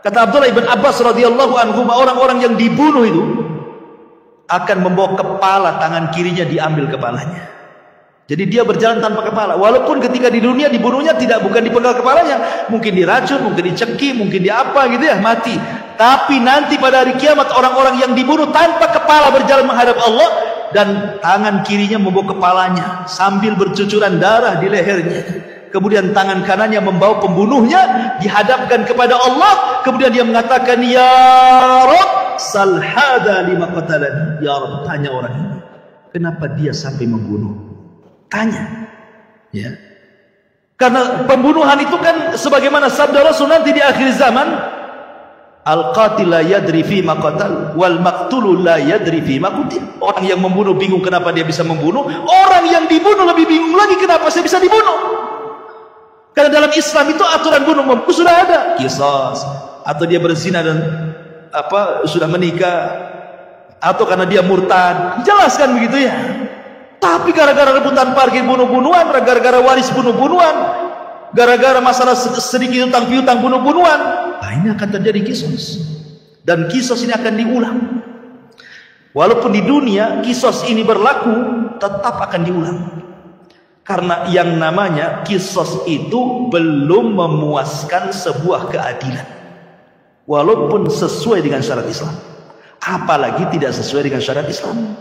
Kata Abdullah ibn Abbas radhiyallahu anhu, orang-orang yang dibunuh itu akan membawa kepala, tangan kirinya diambil kepalanya. Jadi dia berjalan tanpa kepala. Walaupun ketika di dunia dibunuhnya bukan dipenggal kepalanya, mungkin diracun, mungkin dicekik, mungkin diapa gitu ya, mati. Tapi nanti pada hari kiamat orang-orang yang dibunuh tanpa kepala berjalan menghadap Allah, dan tangan kirinya membawa kepalanya sambil bercucuran darah di lehernya. Kemudian tangan kanannya membawa pembunuhnya dihadapkan kepada Allah. Kemudian dia mengatakan, "Ya Rabb, sal hada lima qatalani." Ya Rabb, tanya orang ini, kenapa dia sampai membunuh? Tanya, karena pembunuhan itu kan sebagaimana sabda Rasul nanti di akhir zaman, al-qatil la yadri fi ma qatal wal maqtulu la yadri fi ma qutil. Orang yang membunuh bingung kenapa dia bisa membunuh, orang yang dibunuh lebih bingung lagi kenapa saya bisa dibunuh. Karena dalam Islam itu aturan bunuh sudah ada, qisas, atau dia berzina dan sudah menikah, atau karena dia murtad, jelaskan begitu ya. Tapi gara-gara rebutan parkir bunuh-bunuhan, gara-gara waris bunuh-bunuhan, gara-gara masalah sedikit utang piutang bunuh-bunuhan, ini akan terjadi kisos. Dan kisos ini akan diulang. Walaupun di dunia kisos ini berlaku, tetap akan diulang. Karena yang namanya kisos itu belum memuaskan sebuah keadilan. Walaupun sesuai dengan syariat Islam. Apalagi tidak sesuai dengan syariat Islam.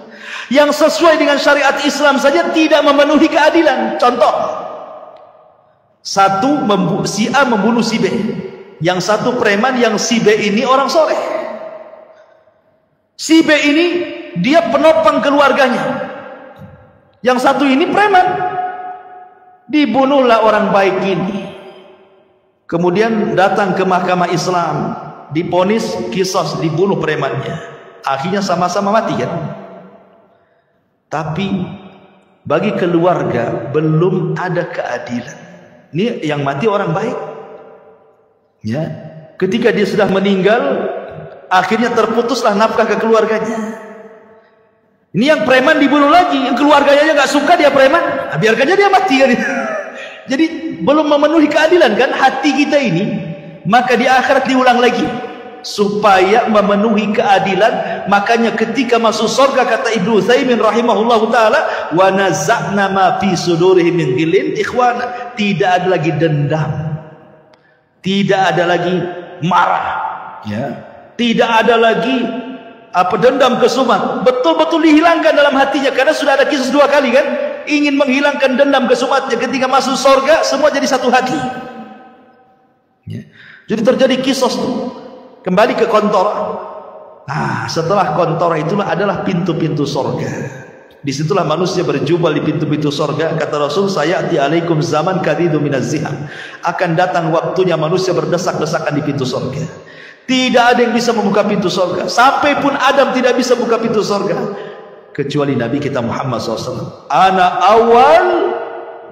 Yang sesuai dengan syariat Islam saja tidak memenuhi keadilan. Contoh, si A membunuh si B, yang satu preman, yang si B ini orang soleh. Si B ini dia penopang keluarganya, yang satu ini preman. Dibunuhlah orang baik ini. Kemudian datang ke mahkamah Islam, diponis kisos, dibunuh premannya. Akhirnya sama-sama mati kan. Tapi bagi keluarga belum ada keadilan. Ini yang mati orang baik. Ketika dia sudah meninggal, akhirnya terputuslah nafkah ke keluarganya. Ini yang preman dibunuh lagi, yang keluarganya nggak suka dia preman, biarkan aja dia mati kan. Jadi belum memenuhi keadilan kan hati kita ini. Maka di akhirat diulang lagi. supaya memenuhi keadilan. Makanya ketika masuk surga, kata Ibnu Utsaimin rahimahullahu taala, wa naza'na ma fi sudurihim min ghillin ikhwana, tidak ada lagi dendam, tidak ada lagi marah, ya, tidak ada lagi dendam kesumat, betul-betul dihilangkan dalam hatinya. Karena sudah ada kisah 2 kali kan, ingin menghilangkan dendam kesumatnya. Ketika masuk surga semua jadi satu hati, ya. Jadi terjadi kisah itu. Kembali ke kontor. Nah, setelah kontor itulah adalah pintu-pintu surga. Disitulah manusia berjubel di pintu-pintu surga. Kata Rasul, sayati alaikum zaman kadidu minaz ziham. Akan datang waktunya manusia berdesak-desakan di pintu surga. Tidak ada yang bisa membuka pintu surga. Sampai pun Adam tidak bisa buka pintu surga, kecuali Nabi kita Muhammad SAW. Ana awal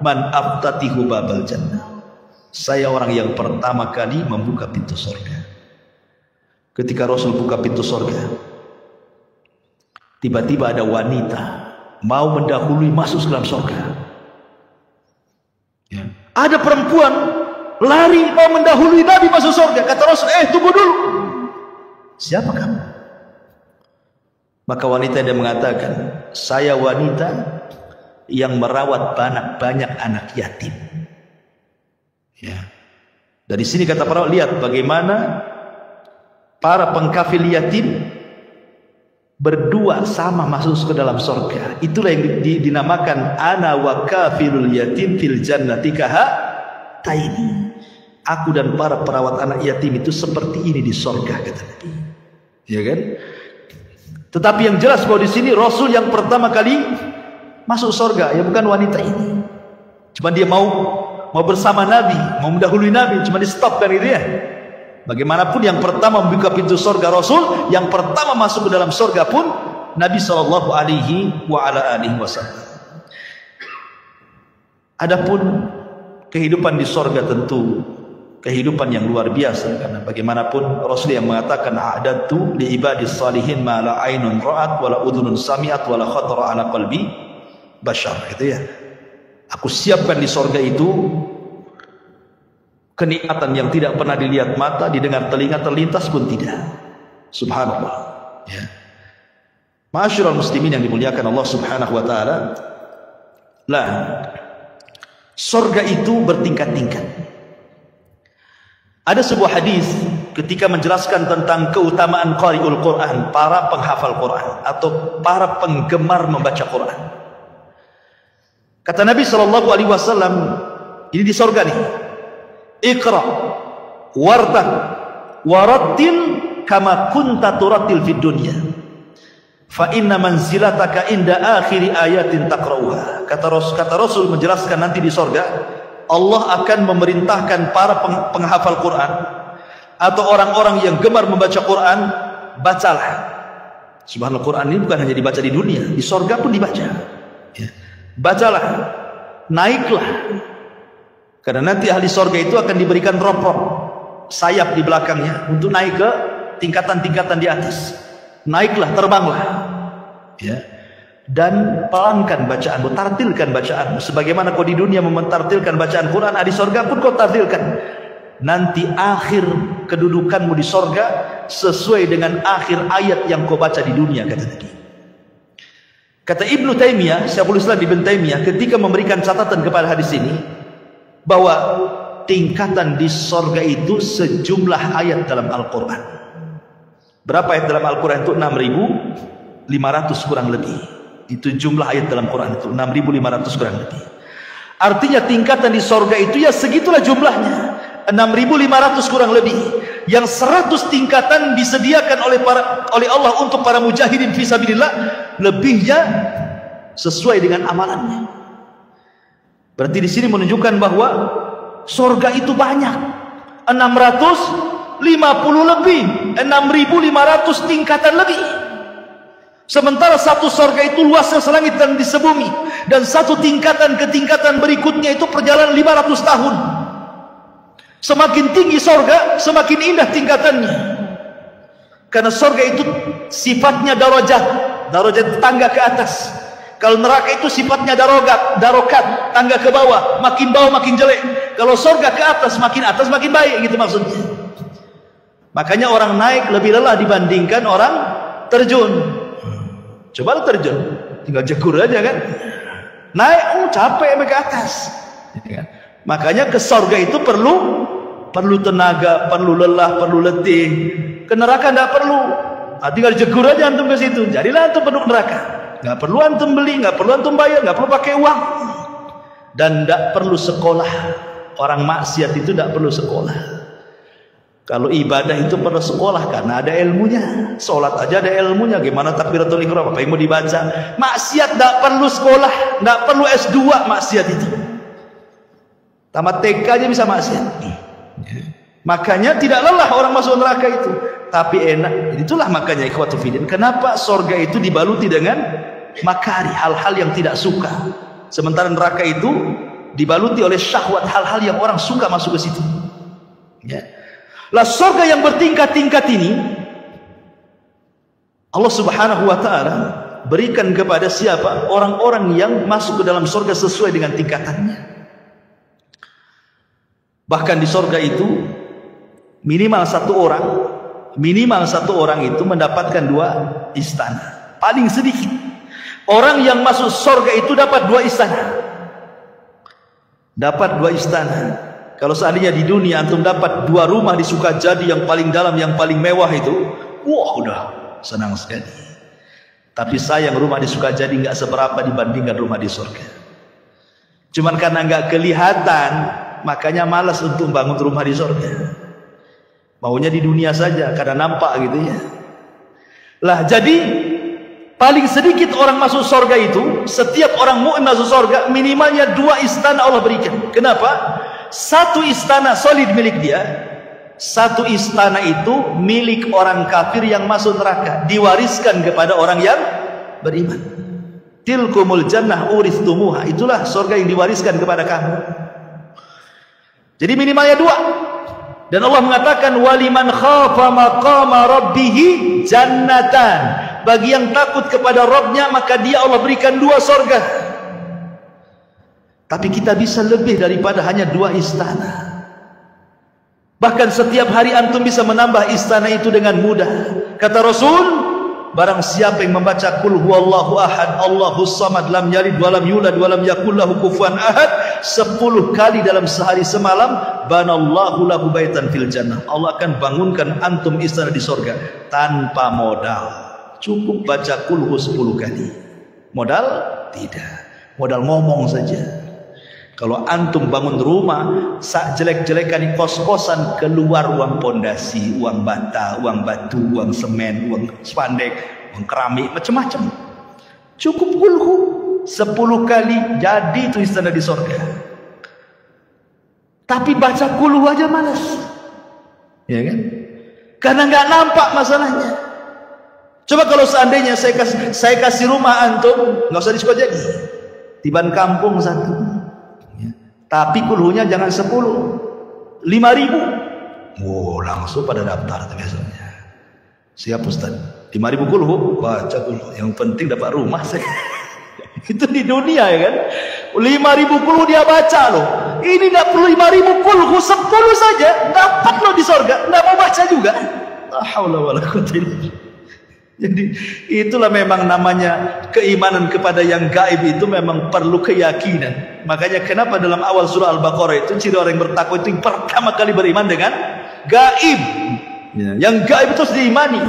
man aftatihu babal jannah. Saya orang yang pertama kali membuka pintu surga. Ketika Rasul buka pintu surga, tiba-tiba ada wanita mau mendahului masuk ke dalam surga, ya. Ada perempuan lari mau mendahului Nabi masuk surga. Kata Rasul, tunggu dulu, siapa kamu? Maka wanita dia mengatakan, saya wanita yang merawat banyak anak yatim, ya. Dari sini kata para lihat bagaimana para pengkafil yatim berdua sama masuk ke dalam surga. Itulah yang dinamakan ana wa kafilul yatim fil jannati kahataini. Aku dan para perawat anak yatim itu seperti ini di surga, kata Nabi. Ya kan? Tetapi yang jelas bahwa di sini Rasul yang pertama kali masuk surga, ya bukan wanita ini. Cuma dia mau bersama Nabi, mau mendahului Nabi, cuma di stop kan gitu ya. Bagaimanapun yang pertama membuka pintu surga Rasul, yang pertama masuk ke dalam surga pun Nabi sallallahu alaihi wasallam. Adapun kehidupan di surga tentu kehidupan yang luar biasa, karena bagaimanapun Rasul yang mengatakan a'dadtu li ibadis salihin ma la ainun ra'at wa la udhunun sami'at wa la khatara ala qalbi bashar, gitu ya. Aku siapkan di surga itu kenikmatan yang tidak pernah dilihat mata, didengar telinga, terlintas pun tidak. Subhanallah, ya. Ma'asyiral muslimin yang dimuliakan Allah Subhanahu wa taala. Lah, surga itu bertingkat-tingkat. Ada sebuah hadis ketika menjelaskan tentang keutamaan qari'ul Quran, para penghafal Quran atau para penggemar membaca Quran. Kata Nabi sallallahu alaihi wasallam, ini di surga nih. Iqra wartaq warattil kama kunta turattil fid dunya fa inna manzilataka inda akhiri ayatin taqra'uha. Kata Rasul menjelaskan nanti di surga Allah akan memerintahkan para penghafal Quran atau orang-orang yang gemar membaca Quran, bacalah. Subhanallah, Quran ini bukan hanya dibaca di dunia, di surga pun dibaca, ya. Bacalah, naiklah. Karena nanti ahli surga itu akan diberikan rop-rop, sayap di belakangnya untuk naik ke tingkatan-tingkatan di atas. Naiklah, terbanglah, ya. Dan pelankan bacaanmu, tartilkan bacaanmu. Sebagaimana kau di dunia mentartilkan bacaan Quran, di surga pun kau tartilkan. Nanti akhir kedudukanmu di surga sesuai dengan akhir ayat yang kau baca di dunia, kata Nabi. Kata Ibnu Taimiyah, Syekhul Islam Ibnu Taimiyah ketika memberikan catatan kepada hadis ini, bahwa tingkatan di surga itu sejumlah ayat dalam Al-Quran. Berapa ayat dalam Al-Quran itu? 6.500 kurang lebih. Itu jumlah ayat dalam Quran itu 6.500 kurang lebih. Artinya tingkatan di surga itu ya segitulah jumlahnya, 6.500 kurang lebih. Yang 100 tingkatan disediakan oleh Allah untuk para mujahidin fisabilillah, lebihnya sesuai dengan amalannya. Berarti di sini menunjukkan bahwa surga itu banyak, 650 lebih, 6.500 tingkatan lebih. Sementara satu surga itu luasnya selangit dan di sebumi, dan satu tingkatan ke tingkatan berikutnya itu perjalanan 500 tahun. Semakin tinggi surga, semakin indah tingkatannya. Karena surga itu sifatnya darajat tangga ke atas. Kalau neraka itu sifatnya darokat, tangga ke bawah makin jelek. Kalau surga ke atas makin baik, gitu maksudnya. Makanya orang naik lebih lelah dibandingkan orang terjun. Coba lu terjun, tinggal jegur aja kan. Naik, capek sampai ke atas. Makanya ke surga itu perlu tenaga, perlu lelah, perlu letih. Ke neraka tidak perlu. Tinggal jegur aja antum ke situ. Jadilah antum penduduk neraka. Nggak perlu antum beli, nggak perlu antum bayar, nggak perlu pakai uang. Dan tidak perlu sekolah. Orang maksiat itu tidak perlu sekolah. Kalau ibadah itu perlu sekolah karena ada ilmunya. Sholat aja ada ilmunya. Gimana takbiratul ihram, apa yang mau dibaca? Maksiat tidak perlu sekolah, tidak perlu S2 maksiat itu. Tamat TK aja bisa maksiat. Makanya tidak lelah orang masuk neraka itu, tapi enak. Itulah makanya ikhwatu fiddin, kenapa surga itu dibaluti dengan makari, hal-hal yang tidak suka. Sementara neraka itu dibaluti oleh syahwat, hal-hal yang orang suka masuk ke situ. Ya. Lah surga yang bertingkat-tingkat ini Allah Subhanahu wa taala berikan kepada siapa? Orang-orang yang masuk ke dalam surga sesuai dengan tingkatannya. Bahkan di surga itu minimal satu orang itu mendapatkan 2 istana. Paling sedikit orang yang masuk surga itu dapat 2 istana. Dapat 2 istana. Kalau seandainya di dunia antum dapat 2 rumah di Sukajadi yang paling dalam, yang paling mewah itu, wah udah senang sekali. Tapi sayang rumah di Sukajadi nggak seberapa dibandingkan rumah di surga. Cuman karena nggak kelihatan, makanya malas untuk bangun rumah di surga. Maunya di dunia saja karena nampak gitu ya. Lah jadi paling sedikit orang masuk surga itu, setiap orang mukmin masuk surga minimalnya 2 istana Allah berikan. Kenapa? 1 istana solid milik dia, 1 istana itu milik orang kafir yang masuk neraka, diwariskan kepada orang yang beriman. Tilkumul jannah uristumuha, itulah surga yang diwariskan kepada kamu. Jadi minimalnya 2. Dan Allah mengatakan waliman khafa maqama rabbihi jannatan, bagi yang takut kepada Rabbnya maka dia Allah berikan 2 surga. Tapi kita bisa lebih daripada hanya 2 istana. Bahkan setiap hari antum bisa menambah istana itu dengan mudah. Kata Rasul, barang siapa yang membaca qul huwallahu ahad Allahus samad lam yalid walam yulad walam yakul lahu kufuwan ahad 10 kali dalam sehari semalam, banallahu lahu baitan fil jannah, Allah akan bangunkan antum istana di surga tanpa modal. Cukup baca qul hu 10 kali. Modal? Tidak. Modal ngomong saja. Kalau antum bangun rumah, sak jelek-jelekan di kos-kosan, keluar uang pondasi, uang bata, uang batu, uang semen, uang spandek, uang keramik, macam-macam. Cukup kulhu 10 kali jadi itu istana di surga. Tapi baca kulhu aja malas, ya kan? Karena nggak nampak masalahnya. Coba kalau seandainya saya kasih rumah antum, nggak usah diskusi lagi, tiban kampung 1. Tapi kulhunya jangan 10, 5.000. Oh, langsung pada daftar biasanya. Siap Ustaz. 5.000 kulhu, baca kulhu. Yang penting dapat rumah saya. Itu di dunia ya kan. 5.000 kulhu dia baca loh. Ini tidak perlu 5.000 kulhu, 10 saja dapat loh di surga. Tidak mau baca juga. La haula wala quwwata illa billah. Jadi itulah memang namanya keimanan kepada yang gaib, itu memang perlu keyakinan. Makanya kenapa dalam awal surah Al-Baqarah itu ciri orang yang bertakwa itu yang pertama kali beriman dengan gaib. Yang gaib itu harus diimani.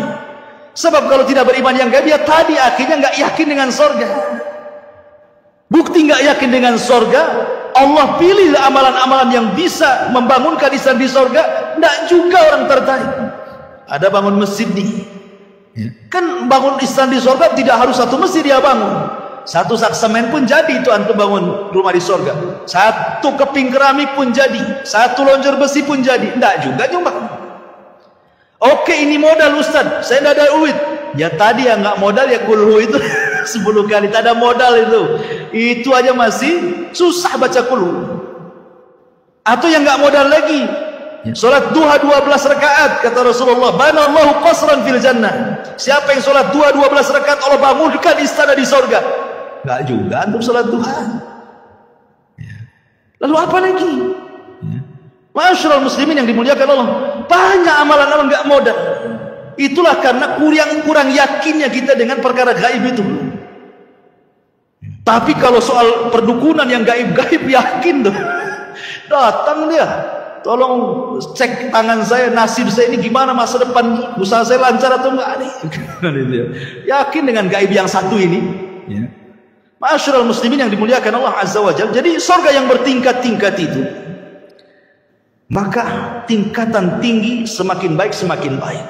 Sebab kalau tidak beriman yang gaib, ya tadi akhirnya nggak yakin dengan surga. Bukti nggak yakin dengan surga, Allah pilih amalan-amalan yang bisa membangunkan istana di surga, nggak juga orang tertarik. Ada bangun masjid nih. Kan bangun istana di surga tidak harus 1 masjid dia bangun. 1 sak semen pun jadi itu antum bangun rumah di surga. 1 keping keramik pun jadi. 1 lonjor besi pun jadi. Tidak juga nyumbang. Oke, ini modal Ustaz, saya tidak ada duit. Ya tadi ya nggak modal ya kulhu itu 10 kali. Tak ada modal itu aja masih susah baca kulhu. Atau yang nggak modal lagi, solat duha 12 rakaat, kata Rasulullah, banallahu qasran fil jannah. Siapa yang solat duha 12 rakaat, Allah bangunkan istana di surga. Enggak juga antum solat duha. Lalu apa lagi? Ma'asyiral muslimin yang dimuliakan Allah, banyak amalan-amalan nggak modal. Itulah karena kurang yakinnya kita dengan perkara gaib itu. Tapi kalau soal perdukunan yang gaib-gaib yakin tuh. Datang dia, tolong cek tangan saya, nasib saya ini gimana masa depan, usaha saya lancar atau enggak nih. Yakin dengan gaib yang satu ini. Ya. Ma'asyiral muslimin yang dimuliakan Allah Azza wa Jalla. Jadi surga yang bertingkat-tingkat itu, maka tingkatan tinggi semakin baik semakin baik.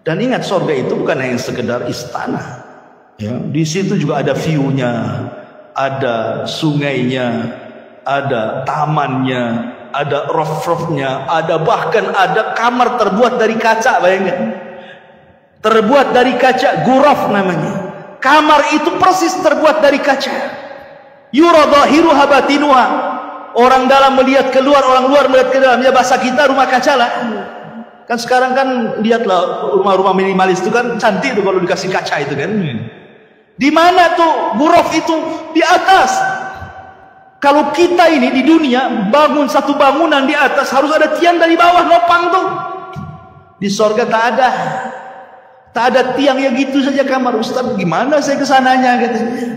Dan ingat, surga itu bukan hanya sekedar istana. Ya, di situ juga ada view-nya, ada sungainya, ada tamannya, ada roof-roofnya, ada bahkan ada kamar terbuat dari kaca, bayangkan. Terbuat dari kaca, ghuraf namanya. Kamar itu persis terbuat dari kaca. Yura dhahiruha batinuha. Orang dalam melihat keluar, orang luar melihat ke dalam. Ya bahasa kita rumah kaca lah. Kan sekarang kan lihatlah rumah-rumah minimalis itu kan cantik tuh kalau dikasih kaca itu kan. Di mana tuh ghuraf itu? Di atas. Kalau kita ini di dunia bangun satu bangunan di atas, harus ada tiang dari bawah nopang tuh. Di sorga tak ada. Tak ada tiang, ya gitu saja kamar. Ustaz, gimana saya kesananya katanya.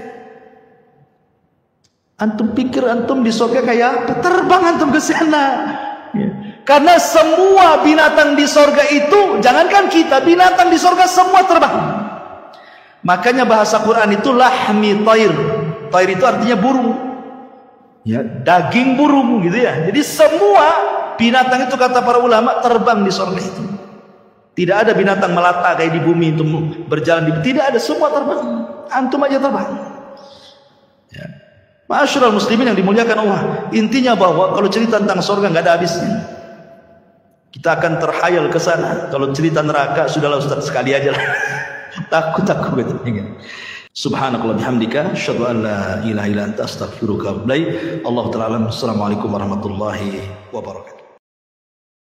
Antum pikir antum di sorga kayak apa? Terbang antum ke sana. Ya. Karena semua binatang di sorga itu, jangankan kita, binatang di sorga semua terbang. Makanya bahasa Quran itu lahmi tair. Tair itu artinya burung. Ya, daging burung gitu ya. Jadi semua binatang itu kata para ulama terbang di sorga itu. Tidak ada binatang melata kayak di bumi itu berjalan tidak ada, semua terbang. Antum aja terbang. Ya. Ma'asyiral muslimin yang dimuliakan Allah. Intinya bahwa kalau cerita tentang sorga nggak ada habisnya. Kita akan terhayal ke sana. Kalau cerita neraka sudahlah Ustaz, sekali aja lah. Takut gitu. Subhanakallah bihamdika asyhadu an la ilaha illa anta astaghfiruka wa atubu ilaik. Allahu ta'ala. Assalamualaikum warahmatullahi wabarakatuh.